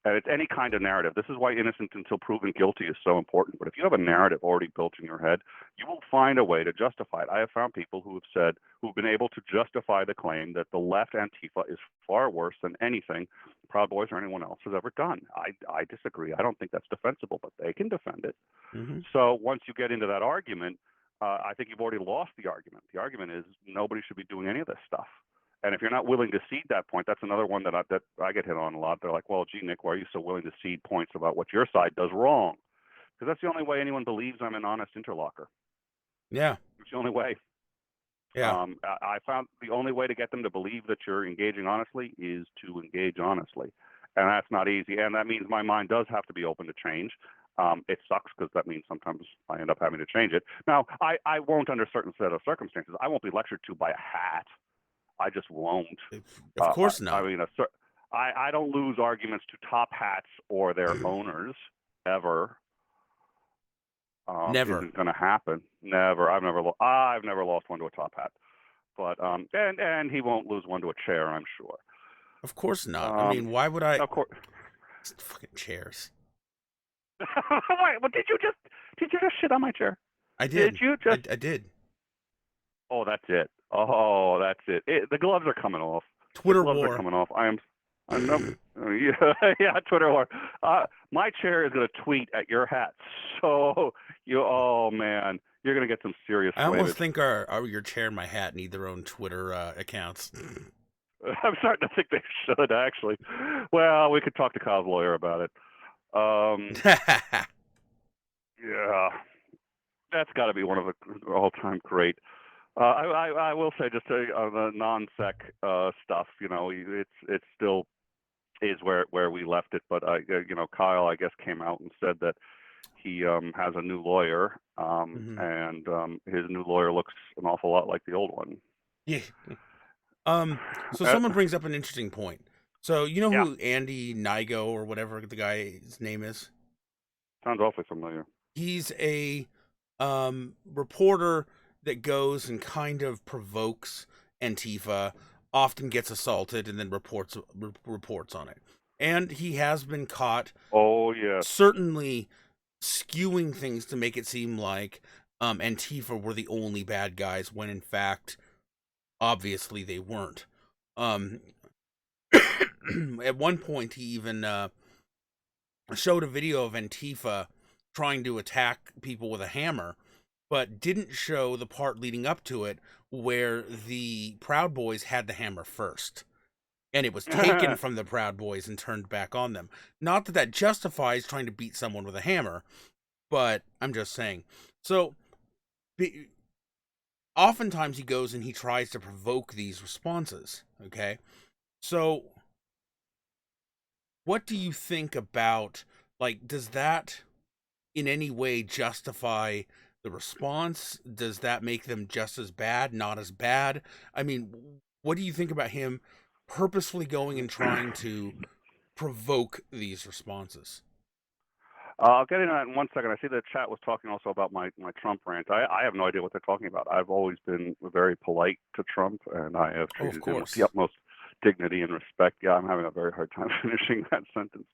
and it's any kind of narrative. This is why innocent until proven guilty is so important. But if you have a narrative already built in your head, you will find a way to justify it. I have found people who've been able to justify the claim that the left Antifa is far worse than anything Proud Boys or anyone else has ever done. I disagree. I don't think that's defensible, but they can defend it. Mm-hmm. So once you get into that argument, I think you've already lost the argument. The argument is nobody should be doing any of this stuff. And if you're not willing to cede that point, that's another one that I get hit on a lot. They're like, well, gee, Nick, why are you so willing to cede points about what your side does wrong? Because that's the only way anyone believes I'm an honest interlocutor. Yeah. It's the only way. Yeah. I found the only way to get them to believe that you're engaging honestly is to engage honestly. And that's not easy. And that means my mind does have to be open to change. It sucks because that means sometimes I end up having to change it. Now, I won't, under certain set of circumstances, I won't be lectured to by a hat. I just won't. Of course not. I mean, I don't lose arguments to top hats or their owners ever. Never. Isn't going to happen. Never. I've never lost one to a top hat. But and he won't lose one to a chair, I'm sure. Of course not. I mean, why would I? Of course. Fucking chairs. Wait, well, did you just shit on my chair? I Did did. you just? I did. Oh, that's it. Oh, that's it. The gloves are coming off. The Twitter gloves are war. coming off. I'm no. Yeah, yeah, Twitter war. My chair is going to tweet at your hat. So oh man, you're going to get some serious I almost flavors. think your chair and my hat need their own Twitter accounts. I'm starting to think they should actually. Well, we could talk to Kyle's lawyer about it. Yeah, that's got to be one of the all-time great. I will say just the non-sec stuff. It's still is where we left it. But Kyle, I guess, came out and said that he has a new lawyer, and his new lawyer looks an awful lot like the old one. Yeah. So someone brings up an interesting point. So you know Yeah. who Andy Nigo or whatever the guy's name is? Sounds awfully familiar. He's a reporter that goes and kind of provokes Antifa, often gets assaulted, and then reports on it. And he has been caught. Oh yes. Certainly skewing things to make it seem like Antifa were the only bad guys, when in fact, obviously they weren't. At one point, he even showed a video of Antifa trying to attack people with a hammer, but didn't show the part leading up to it where the Proud Boys had the hammer first. And it was taken from the Proud Boys and turned back on them. Not that that justifies trying to beat someone with a hammer, but I'm just saying. So, oftentimes he goes and he tries to provoke these responses, okay? So, what do you think about, like, does that in any way justify the response? Does that make them just as bad, not as bad? I mean, what do you think about him purposefully going and trying to provoke these responses? I'll get into that in 1 second. I see the chat was talking also about my Trump rant. I have no idea what they're talking about. I've always been very polite to Trump, and I have treated him with the utmost dignity and respect. Yeah, I'm having a very hard time finishing that sentence.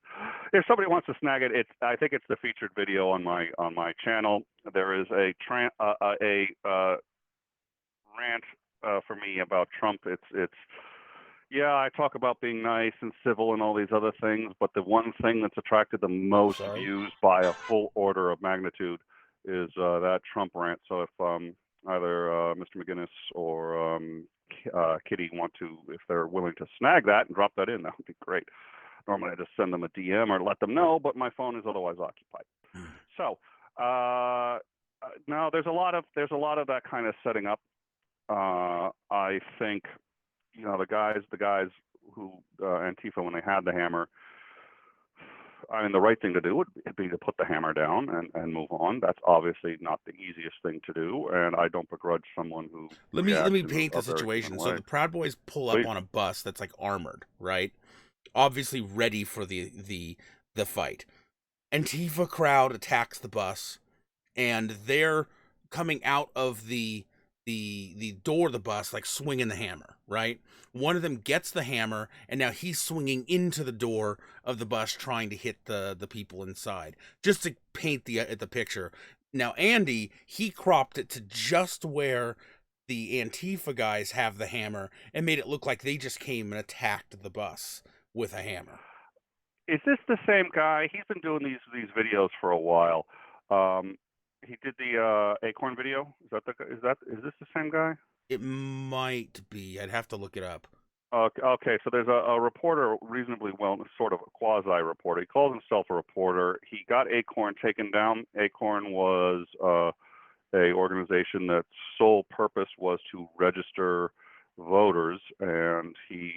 If somebody wants to snag it, I think it's the featured video on my channel. There is a rant for me about Trump. It's yeah, I talk about being nice and civil and all these other things, but the one thing that's attracted the most views by a full order of magnitude is that Trump rant. So if either Mr. McGinnis or Kitty want to, if they're willing to snag that and drop that in, that would be great. Normally I just send them a DM or let them know, but my phone is otherwise occupied. So no, there's a lot of that kind of setting up. I think the guys who Antifa, when they had the hammer, I mean, the right thing to do would be to put the hammer down and move on. That's obviously not the easiest thing to do, and I don't begrudge someone who. Let me paint the situation. So the Proud Boys pull up on a bus that's like armored, right? Obviously ready for the fight. Antifa crowd attacks the bus, and they're coming out of the door of the bus, like swinging the hammer, right? One of them gets the hammer, and now he's swinging into the door of the bus, trying to hit the people inside. Just to paint the picture. Now Andy, he cropped it to just where the Antifa guys have the hammer, and made it look like they just came and attacked the bus with a hammer. Is this the same guy? He's been doing these videos for a while. He did the Acorn video. Is this the same guy? It might be. I'd have to look it up. Okay, so there's a reporter, reasonably well, sort of a quasi-reporter. He calls himself a reporter. He got Acorn taken down. Acorn was a organization that sole purpose was to register voters, and he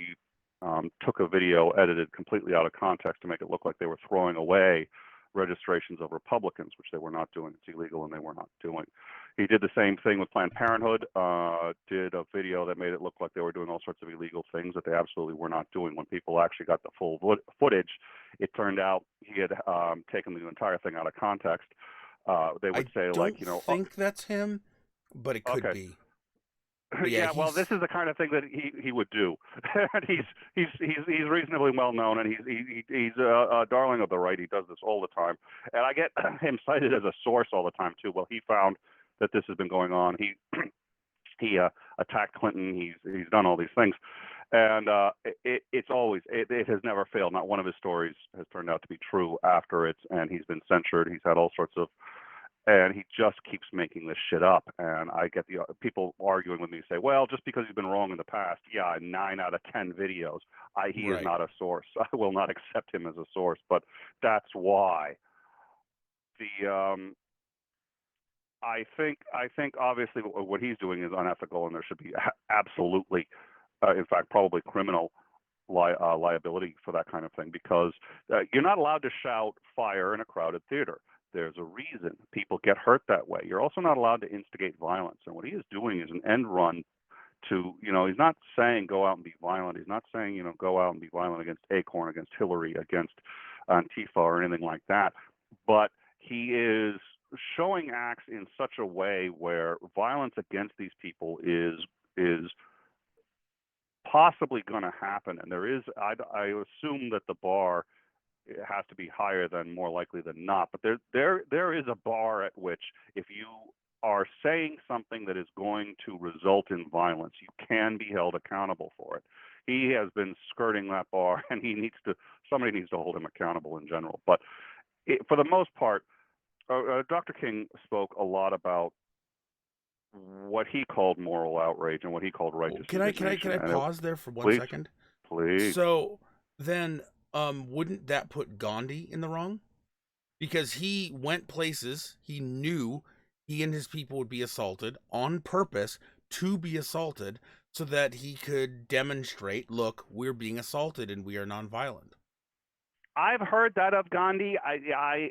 took a video edited completely out of context to make it look like they were throwing away registrations of Republicans, which they were not doing. It's illegal, and they were not doing. He did the same thing with Planned Parenthood, did a video that made it look like they were doing all sorts of illegal things that they absolutely were not doing. When people actually got the full footage, it turned out he had taken the entire thing out of context. They would say, I think that's him, but it could be. But yeah, Yeah, well, this he's is the kind of thing that he would do, and he's reasonably well known, and he's a darling of the right. He does this all the time, and I get him cited as a source all the time too. Well, he found that this has been going on. He attacked Clinton. He's done all these things, and it has never failed. Not one of his stories has turned out to be true after it, and he's been censored. He's had all sorts of, and he just keeps making this shit up. And I get the people arguing with me, say, well, just because he's been wrong in the past, yeah, 9 out of 10 videos, he is right. not a source. I will not accept him as a source, but that's why the I think obviously what he's doing is unethical, and there should be absolutely, in fact, probably criminal liability for that kind of thing, because you're not allowed to shout fire in a crowded theater. There's a reason people get hurt that way. You're also not allowed to instigate violence. And what he is doing is an end run to, he's not saying go out and be violent. He's not saying, go out and be violent against Acorn, against Hillary, against Antifa or anything like that. But he is showing acts in such a way where violence against these people is possibly going to happen. And there is, I assume that the bar has to be higher than more likely than not. But there is a bar at which, if you are saying something that is going to result in violence, you can be held accountable for it. He has been skirting that bar, and somebody needs to hold him accountable in general. But for the most part, Dr. King spoke a lot about what he called moral outrage and what he called righteous indignation. Can I pause there for 1 Please, second? please. So then, wouldn't that put Gandhi in the wrong? Because he went places he knew he and his people would be assaulted on purpose to be assaulted, so that he could demonstrate, look, we're being assaulted and we are nonviolent. I've heard that of Gandhi. I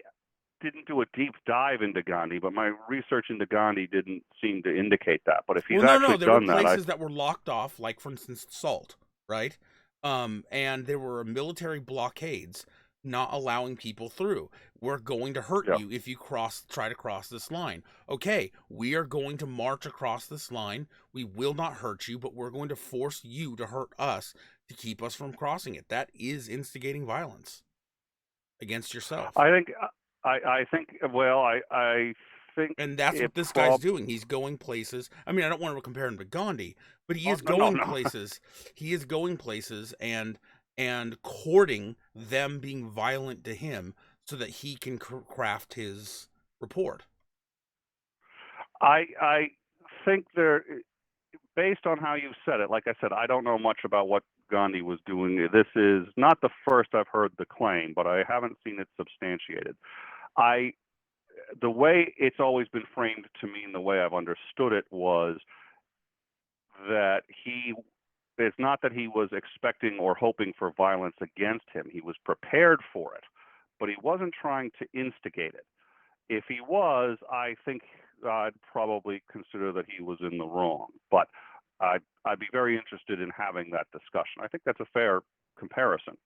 didn't do a deep dive into Gandhi, but my research into Gandhi didn't seem to indicate that. But if he's actually there were done that, places that were locked off, like for instance, Salt, right? And there were military blockades not allowing people through. We're going to hurt yeah. you if you try to cross this line. Okay, we are going to march across this line. We will not hurt you, but we're going to force you to hurt us to keep us from crossing it. That is instigating violence against yourself. I think well, I think, And that's what this guy's doing. He's going places. I mean, I don't want to compare him to Gandhi, but he is going places. He is going places and courting them being violent to him so that he can craft his report. I think based on how you said it, like I said, I don't know much about what Gandhi was doing. This is not the first I've heard the claim, but I haven't seen it substantiated. The way it's always been framed to me and the way I've understood it was that it's not that he was expecting or hoping for violence against him. He was prepared for it, but he wasn't trying to instigate it. If he was, I think I'd probably consider that he was in the wrong. But I'd be very interested in having that discussion. I think that's a fair comparison.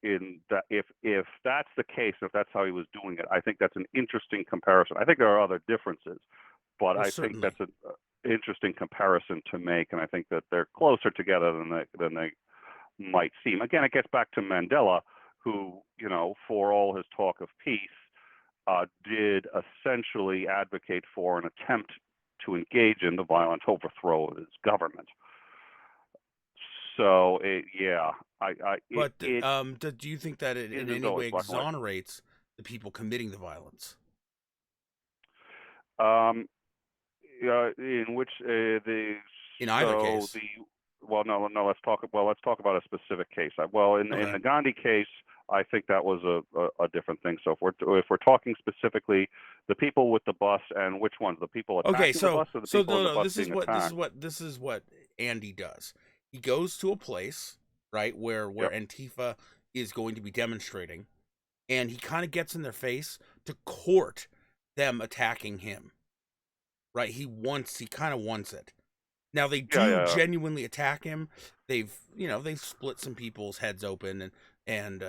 In that, if that's the case, if that's how he was doing it, I think that's an interesting comparison. I think there are other differences, but I think that's an interesting comparison to make, and I think that they're closer together than they might seem. Again, it gets back to Mandela, who, for all his talk of peace, did essentially advocate for an attempt to engage in the violent overthrow of his government. So, yeah. Do you think that it in any way exonerates the people committing the violence? In which in either case. No. Let's talk about a specific case. In the Gandhi case, I think that was a different thing. So if we're talking specifically the people with the bus, and which ones, the people attacking the bus or the people in the bus being attacked? This is what Andy does. He goes to a place, right, where Antifa is going to be demonstrating, and he kind of gets in their face to court them attacking him. Right? He kind of wants it. Now they do genuinely attack him. They've split some people's heads open and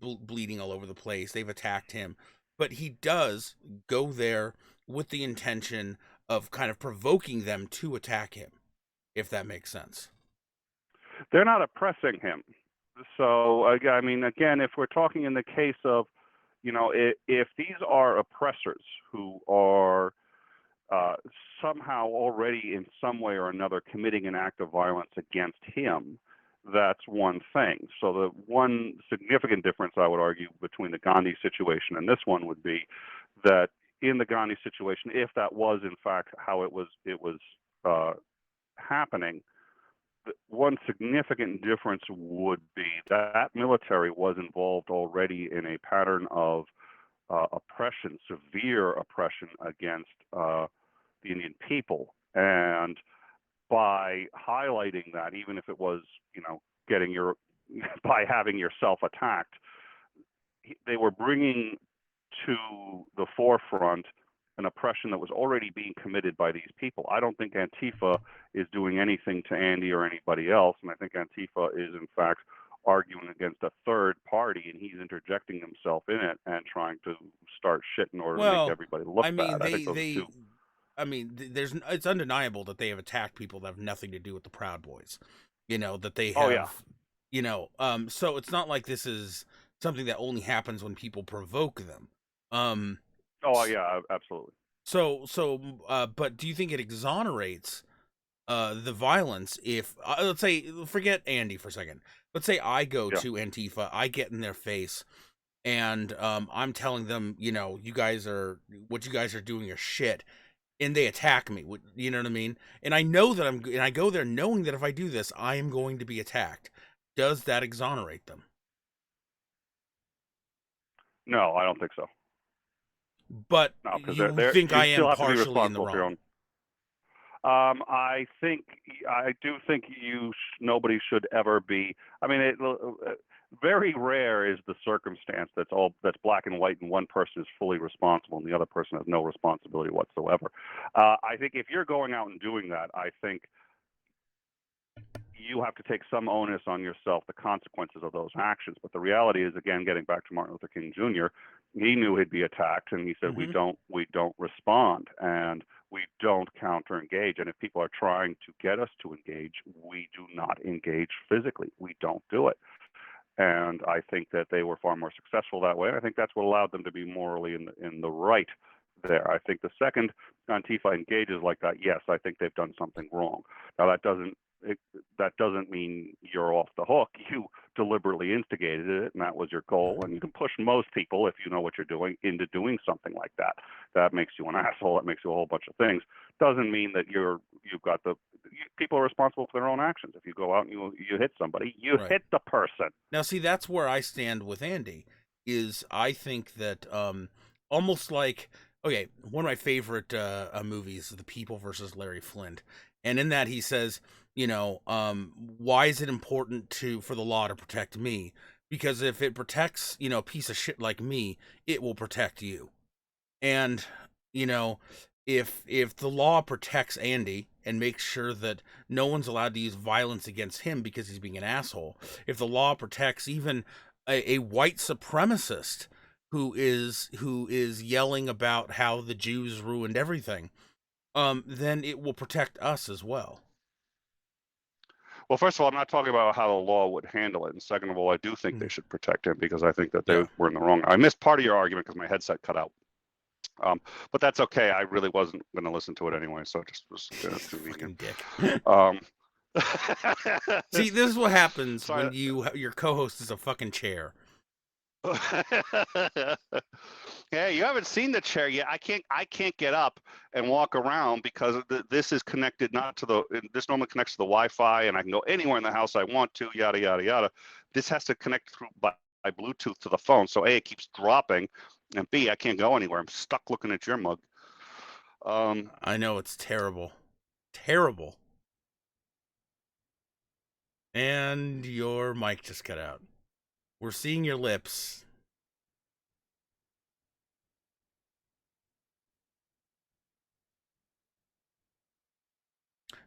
bleeding all over the place. They've attacked him, but he does go there with the intention of kind of provoking them to attack him, if that makes sense. They're not oppressing him. So, I mean, again, if we're talking in the case of, if these are oppressors who are somehow already in some way or another committing an act of violence against him, that's one thing. So the one significant difference I would argue between the Gandhi situation and this one would be that in the Gandhi situation, if that was in fact how it was happening, one significant difference would be that military was involved already in a pattern of oppression, severe oppression against the Indian people. And by highlighting that, even if it was, getting by having yourself attacked, they were bringing to the forefront an oppression that was already being committed by these people. I don't think Antifa is doing anything to Andy or anybody else, and I think Antifa is, in fact, arguing against a third party, and he's interjecting himself in it and trying to start shit in order to make everybody look bad. I think those two. It's undeniable that they have attacked people that have nothing to do with the Proud Boys. That they Oh yeah. have, so it's not like this is something that only happens when people provoke them. Oh yeah, absolutely. But do you think it exonerates the violence if, let's say, forget Andy for a second. Let's say I go to Antifa, I get in their face, and I'm telling them, what you guys are doing is shit, and they attack me. You know what I mean? And I know that and I go there knowing that if I do this, I am going to be attacked. Does that exonerate them? No, I don't think so. But No, because you think I am partially in the wrong? I do think nobody should ever be. I mean, very rare is the circumstance that's black and white, and one person is fully responsible and the other person has no responsibility whatsoever. I think if you're going out and doing that, I think you have to take some onus on yourself, the consequences of those actions. But the reality is, again, getting back to Martin Luther King Jr., he knew he'd be attacked, and he said, Mm-hmm. we don't respond, and we don't counter engage. And if people are trying to get us to engage, we do not engage physically. We don't do it. And I think that they were far more successful that way. And I think that's what allowed them to be morally in the right there. I think the second Antifa engages like that, yes, I think they've done something wrong. Now that doesn't mean you're off the hook. You deliberately instigated it, and that was your goal. And you can push most people, if you know what you're doing, into doing something like that. That makes you an asshole. That makes you a whole bunch of things. Doesn't mean that people are responsible for their own actions. If you go out and you hit somebody, you hit the person. Now, see, that's where I stand with Andy. I think that almost like, okay, one of my favorite movies is The People versus Larry Flint, and in that he says, why is it important for the law to protect me? Because if it protects, a piece of shit like me, it will protect you. And if the law protects Andy and makes sure that no one's allowed to use violence against him because he's being an asshole, if the law protects even a white supremacist who is yelling about how the Jews ruined everything, then it will protect us as well. Well, first of all, I'm not talking about how the law would handle it. And second of all, I do think they should protect him, because I think that they were in the wrong. I missed part of your argument because my headset cut out. But that's okay. I really wasn't going to listen to it anyway, so it just was convenient. See, this is what happens when your co-host is a fucking chair. Yeah, you haven't seen the chair yet. I can't get up and walk around because this is connected this normally connects to the Wi-Fi, and I can go anywhere in the house I want to, yada yada yada. This has to connect through by Bluetooth to the phone, so A, it keeps dropping, and B, I can't go anywhere. I'm stuck looking at your mug. I know, it's terrible. Terrible. And your mic just cut out. We're seeing your lips.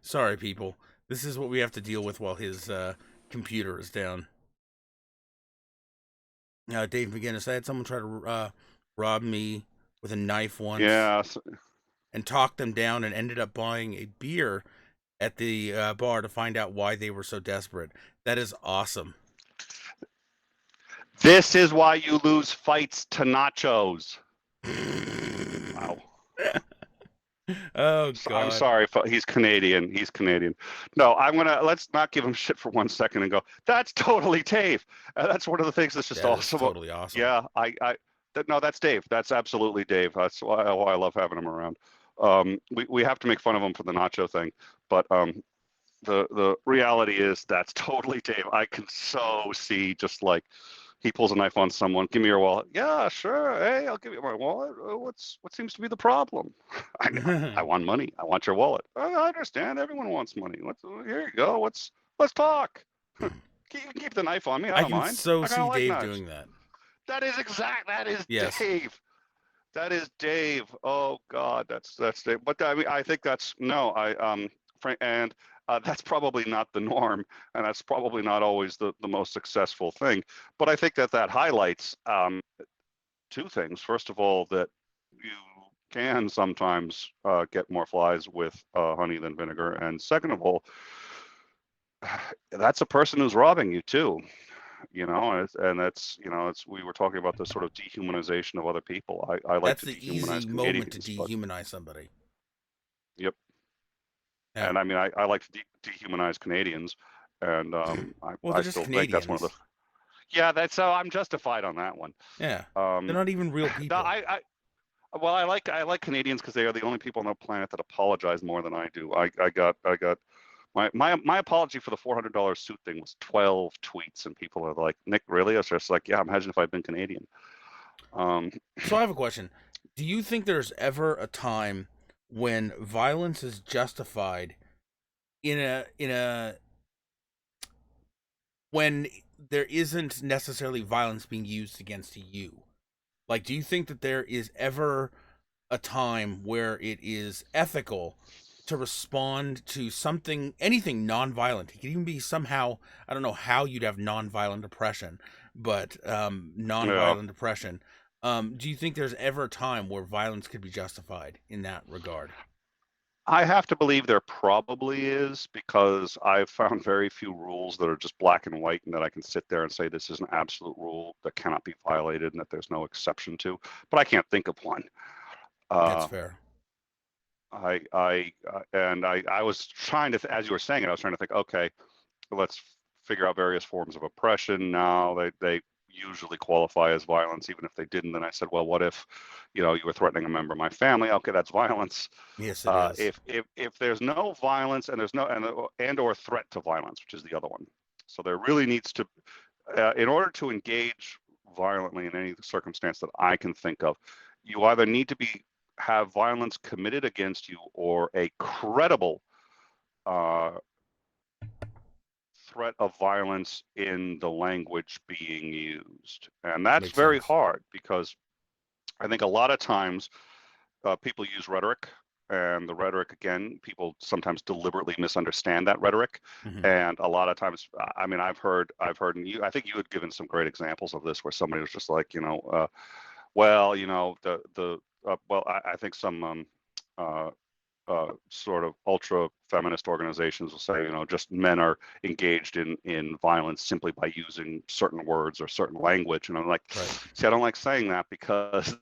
Sorry, people. This is what we have to deal with while his computer is down. Dave McGinnis, I had someone try to rob me with a knife once. Yeah. and talked them down and ended up buying a beer at the bar to find out why they were so desperate. That is awesome. This is why you lose fights to nachos. Wow. Oh I'm God. sorry, he's Canadian. He's Canadian. No, let's not give him shit for 1 second and go, that's totally Dave. That's one of the things that's just That is awesome. totally awesome. Yeah, no, that's Dave. That's absolutely Dave. That's why I love having him around. We have to make fun of him for the nacho thing, but the reality is that's totally Dave. I can so see just like he pulls a knife on someone. Give me your wallet. Yeah, sure. Hey, I'll give you my wallet. What seems to be the problem? I want money. I want your wallet. I understand. Everyone wants money. Here you go. Let's talk. You can keep the knife on me. I I don't can mind. so I kind see of like Dave knives. doing that. That is Yes. Dave. That is Dave. Oh God, that's Dave. But I mean, I think that's no. And that's probably not the norm, and that's probably not always the most successful thing. But I think that highlights two things. First of all, that you can sometimes get more flies with honey than vinegar, and second of all, that's a person who's robbing you too. And that's it's we were talking about the sort of dehumanization of other people. I like That's to the easy dehumanize moment to Canadians, but dehumanize somebody. yep. Yeah. And I mean, I like to dehumanize Canadians, and Well, I they're just still think that's one of the. Canadians. Yeah, that's so I'm justified on that one. Yeah. They're Um, not even real no, people. well, I like Canadians because they are the only people on the planet that apologize more than I do. I got my apology for the $400 suit thing was 12 tweets, and people are like, Nick, really? I was just like, yeah, imagine if I'd been Canadian. Um, So I have a question. Do you think there's ever a time when violence is justified in a when there isn't necessarily violence being used against you? Like, do you think that there is ever a time where it is ethical to respond to something, anything non-violent? It could even be somehow, I don't know how you'd have non-violent oppression, but yeah, non-violent oppression. Do you think there's ever a time where violence could be justified in that regard? I have to believe there probably is because I've found very few rules that are just black and white and that I can sit there and say this is an absolute rule that cannot be violated and that there's no exception to. But I can't think of one. That's Uh, fair. I was trying to, as you were saying it, I was trying to think, okay, let's figure out various forms of oppression. Now they usually qualify as violence, even if they didn't. And I said, well, what if, you were threatening a member of my family? Okay, that's violence. Yes, it is. If there's no violence and there's no and or threat to violence, which is the other one. So there really needs to, in order to engage violently in any circumstance that I can think of, you either need to have violence committed against you or a credible uh, threat of violence in the language being used. And that's Makes very sense. hard because I think a lot of times people use rhetoric, and the rhetoric, again, people sometimes deliberately misunderstand that rhetoric. Hmm. And a lot of times, I mean, and I think you had given some great examples of this where somebody was just like, well, I think some sort of ultra feminist organizations will say, just men are engaged in violence simply by using certain words or certain language. And I'm like, Right. see, I don't like saying that because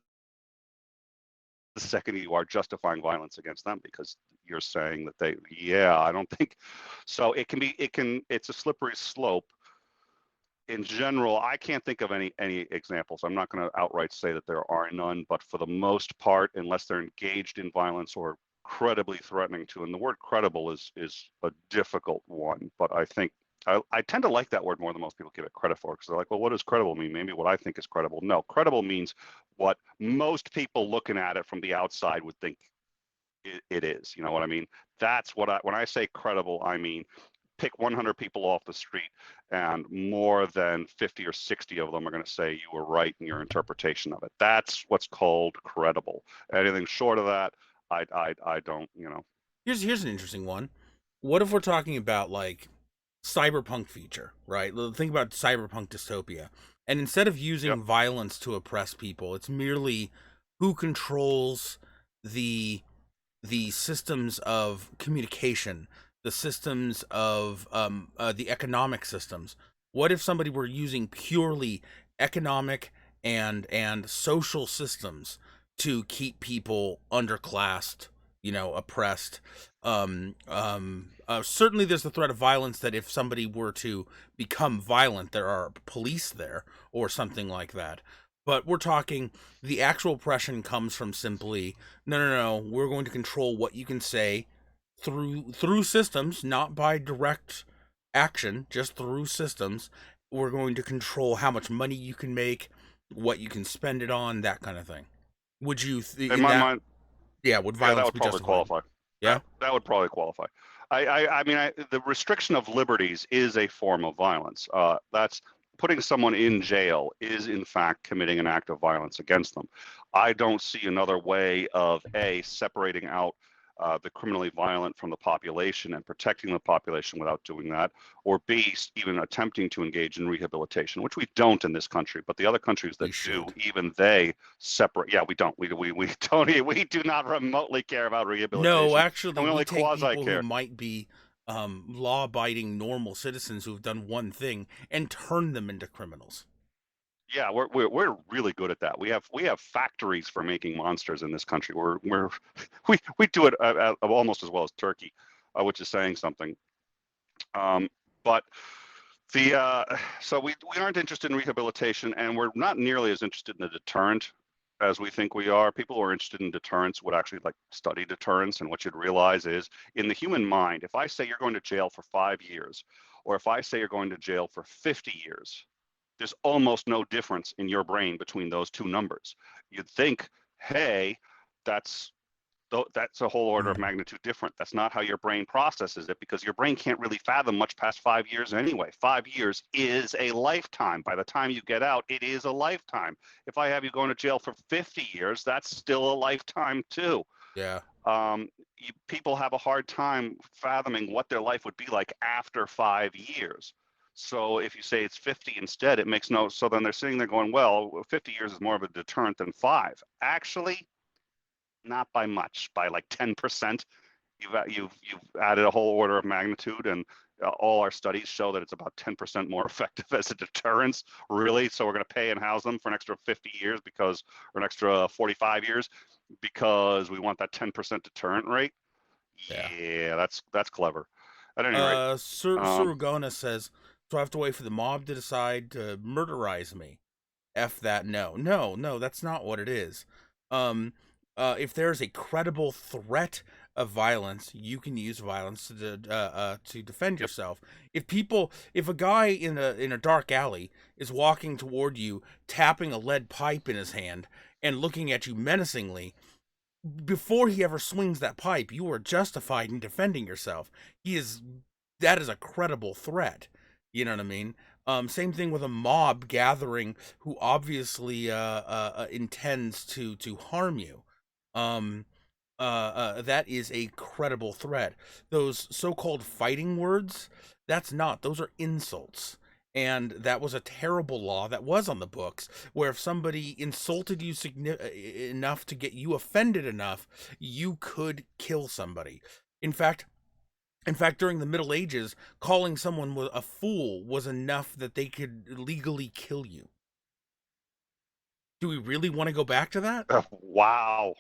the second you are justifying violence against them because you're saying that I don't think so. It's a slippery slope. In general, I can't think of any examples. I'm not going to outright say that there are none, but for the most part, unless they're engaged in violence or credibly threatening to, and the word credible is a difficult one, but I think I tend to like that word more than most people give it credit for because they're like, well, what does credible mean? Maybe what I think is credible. No, credible means what most people looking at it from the outside would think it is. You know what I mean? That's when I say credible, I mean pick 100 people off the street and more than 50 or 60 of them are going to say you were right in your interpretation of it. That's what's called credible. Anything short of that, I don't. Here's an interesting one. What if we're talking about like cyberpunk future, right? Think about cyberpunk dystopia. And instead of Yep. using violence to oppress people, it's merely who controls the the systems of communication, the systems of the economic systems. What if somebody were using purely economic and social systems to keep people underclassed, oppressed? Certainly, there's the threat of violence that if somebody were to become violent, there are police there or something like that. But we're talking the actual oppression comes from simply no, we're going to control what you can say through systems, not by direct action, just through systems. We're going to control how much money you can make, what you can spend it on, that kind of thing. Would you In in my that? mind, Yeah, would yeah, that violence would be probably justified? qualify. Yeah. That would probably qualify. I mean, the restriction of liberties is a form of violence. That's putting someone in jail is in fact committing an act of violence against them. I don't see another way of separating out the criminally violent from the population and protecting the population without doing that, or B, even attempting to engage in rehabilitation, which we don't in this country, but the other countries We that do, should. even they separate. Yeah, we don't. We don't. We do not remotely care about No, rehabilitation, and actually, we we only take quasi people who care. might be law-abiding, normal citizens who have done one thing and turn them into criminals. Yeah, we're really good at that. We have factories for making monsters in this country. We do it almost as well as Turkey, which is saying something. But the so we aren't interested in rehabilitation, and we're not nearly as interested in the deterrent as we think we are. People who are interested in deterrence would actually like study deterrence, and what you'd realize is in the human mind, if I say you're going to jail for 5 years, or if I say you're going to jail for 50 years, there's almost no difference in your brain between those two numbers. You'd think, hey, that's that's a whole order of Mm. magnitude different. That's not how your brain processes it, because your brain can't really fathom much past 5 years anyway. 5 years is a lifetime. By the time you get out, it is a lifetime. If I have you going to jail for 50 years, that's still a lifetime too. Yeah. People have a hard time fathoming what their life would be like after 5 years. So if you say it's 50 instead, it makes no. So then they're sitting there going, well, 50 years is more of a deterrent than 5. Actually, not by much, by like 10%. You've added a whole order of magnitude, and all our studies show that it's about 10% more effective as a deterrence, really. So we're going to pay and house them for an extra 50 years because, or an extra 45 years, because we want that 10% deterrent rate. Yeah. Yeah, that's clever. At any rate, um, Surugona says, so I have to wait for the mob to decide to murderize me. F that, no, that's not what it is. Um, if there's a credible threat of violence, you can use violence to defend yep. yourself. If a guy in a dark alley is walking toward you, tapping a lead pipe in his hand and looking at you menacingly, before he ever swings that pipe, you are justified in defending yourself. That is a credible threat. You know what I mean? Same thing with a mob gathering who obviously intends to harm you. Um, that is a credible threat. Those so-called fighting words, that's not. Those are insults. And that was a terrible law that was on the books, where if somebody insulted you enough to get you offended enough, you could kill somebody. In fact, during the Middle Ages, calling someone a fool was enough that they could legally kill you. Do we really want to go back to that? Wow.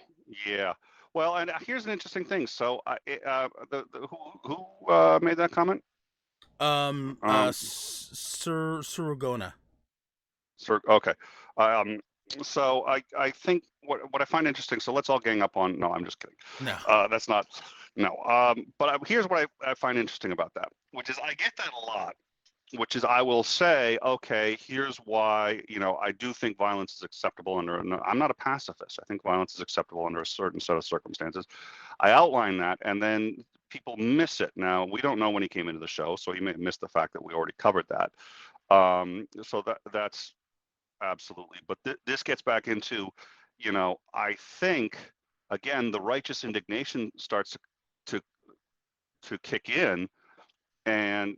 Yeah. Well, and here's an interesting thing. So, who made that comment? Um, Surugona. Sir, okay. Um, so I think what I find interesting. So let's all gang up on. No, I'm just kidding. No. That's not. No. But here's what I find interesting about that, which is I get that a lot. Which is I will say, okay, here's why. I do think violence is acceptable under. No, I'm not a pacifist. I think violence is acceptable under a certain set of circumstances. I outline that, and then people miss it. Now we don't know when he came into the show, so he may have missed the fact that we already covered that. So that's absolutely. But this gets back into, I think, again, the righteous indignation starts to to kick in, and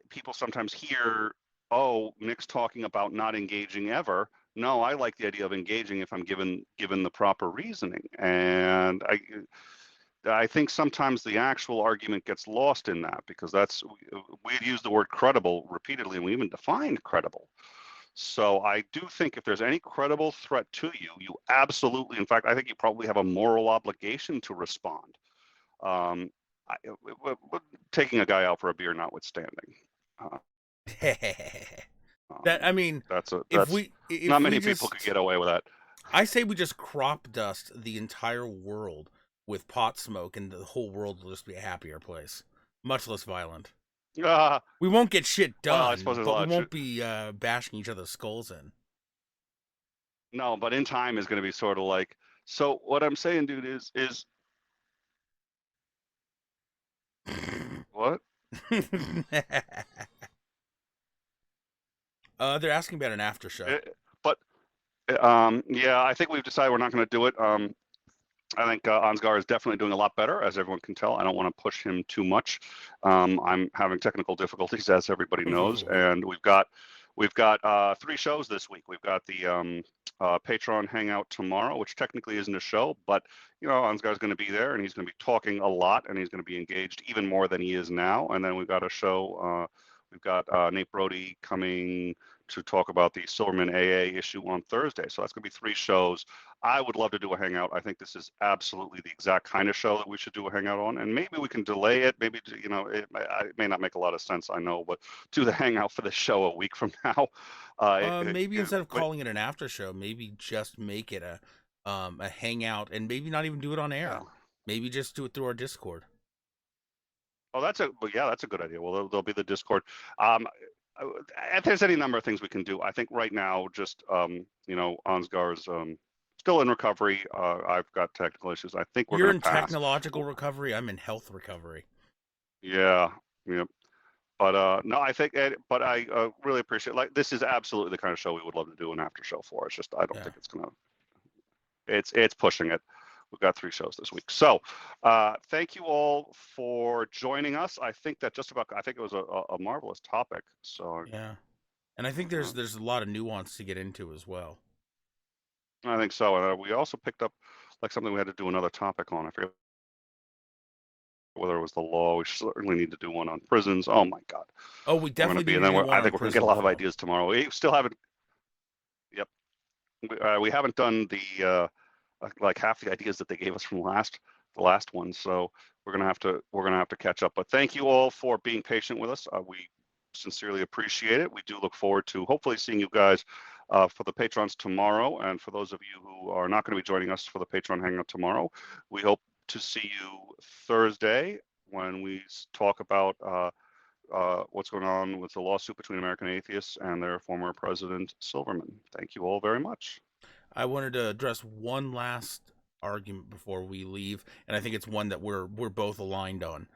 people sometimes hear, oh, Nick's talking about not engaging ever. No, I like the idea of engaging if I'm given the proper reasoning. And I think sometimes the actual argument gets lost in that, because we used the word credible repeatedly, and we even defined credible. So I do think if there's any credible threat to you, you absolutely, in fact, I think you probably have a moral obligation to respond. Um, Taking a guy out for a beer notwithstanding. Uh, That, I mean, that's if not we many people could just, get away with that. I say we just crop dust the entire world with pot smoke, and the whole world will just be a happier place, much less violent. Uh, We won't get shit well, I suppose done, there's a but we lot of truth. won't be bashing each other's skulls in. No, but in time is going to be sort of like, so what I'm saying, dude, is what? They're asking about an after show. But yeah, I think we've decided we're not going to do it. I think Ansgar is definitely doing a lot better, as everyone can tell. I don't want to push him too much. I'm having technical difficulties, as everybody knows, and we've got 3 shows this week. We've got the Patreon Hangout tomorrow, which technically isn't a show, but Ansgar's going to be there, and he's going to be talking a lot, and he's going to be engaged even more than he is now. And then we've got a show. We've got Nate Brody coming to talk about the Silverman AA issue on Thursday. So that's going to be 3 shows. I would love to do a hangout. I think this is absolutely the exact kind of show that we should do a hangout on, and maybe we can delay it. Maybe it may not make a lot of sense, I know, but do the hangout for the show a week from now. Maybe instead of calling it an after show, maybe just make it a hangout, and maybe not even do it on air. Yeah. Maybe just do it through our Discord. Oh, that's a good idea. Well, there'll be the Discord. If there's any number of things we can do, I think right now, just Ansgar's still in recovery. I've got technical issues. I think we're You're going in to pass. technological recovery. I'm in health recovery. Yeah. But no, I think, but I really appreciate. Like, this is absolutely the kind of show we would love to do an after show for. It's just I don't think it's gonna. It's pushing it. We've got 3 shows this week. So thank you all for joining us. I think that I think it was a marvelous topic. So yeah, and I think there's a lot of nuance to get into as well. I think so. And we also picked up like something we had to do another topic on. I forget whether it was the law. We certainly need to do one on prisons. Oh my God. Oh, we definitely need to do one I think we're going to get a lot of ideas tomorrow. We still haven't. Yep. We haven't done the like half the ideas that they gave us from the last one. So we're gonna have to catch up. But thank you all for being patient with us. We sincerely appreciate it. We do look forward to hopefully seeing you guys for the patrons tomorrow. And for those of you who are not going to be joining us for the Patreon Hangout tomorrow, we hope to see you Thursday when we talk about what's going on with the lawsuit between American atheists and their former president, Silverman. Thank you all very much. I wanted to address one last argument before we leave, and I think it's one that we're both aligned on.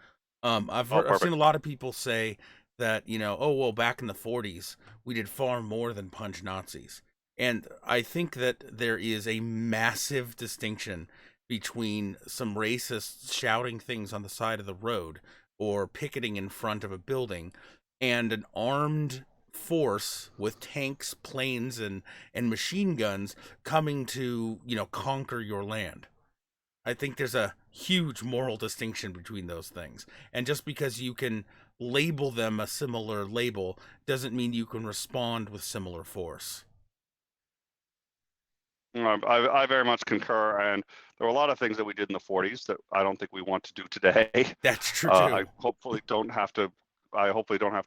I've seen a lot of people say that, oh, well, back in the 40s, we did far more than punch Nazis. And I think that there is a massive distinction between some racists shouting things on the side of the road or picketing in front of a building and an armed force with tanks, planes, and machine guns coming to, conquer your land. I think there's a huge moral distinction between those things. And just because you can label them a similar label doesn't mean you can respond with similar force. I very much concur, and there were a lot of things that we did in the 40s that I don't think we want to do today. That's true too. I hopefully don't have to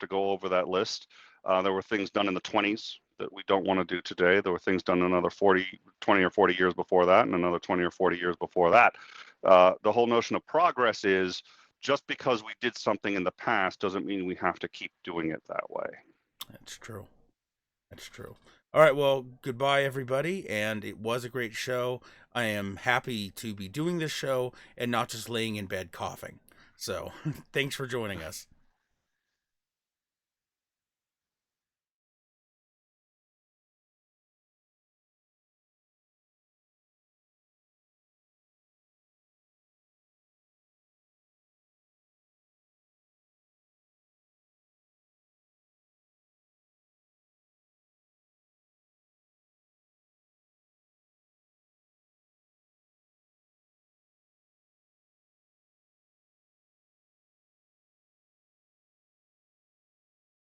go over that list. There were things done in the 20s that we don't want to do today. There were things done another 20 or 40 years before that, and another 20 or 40 years before that. The whole notion of progress is just because we did something in the past doesn't mean we have to keep doing it that way. That's true. That's true. All right, well, goodbye, everybody, and it was a great show. I am happy to be doing this show and not just laying in bed coughing. So, thanks for joining us.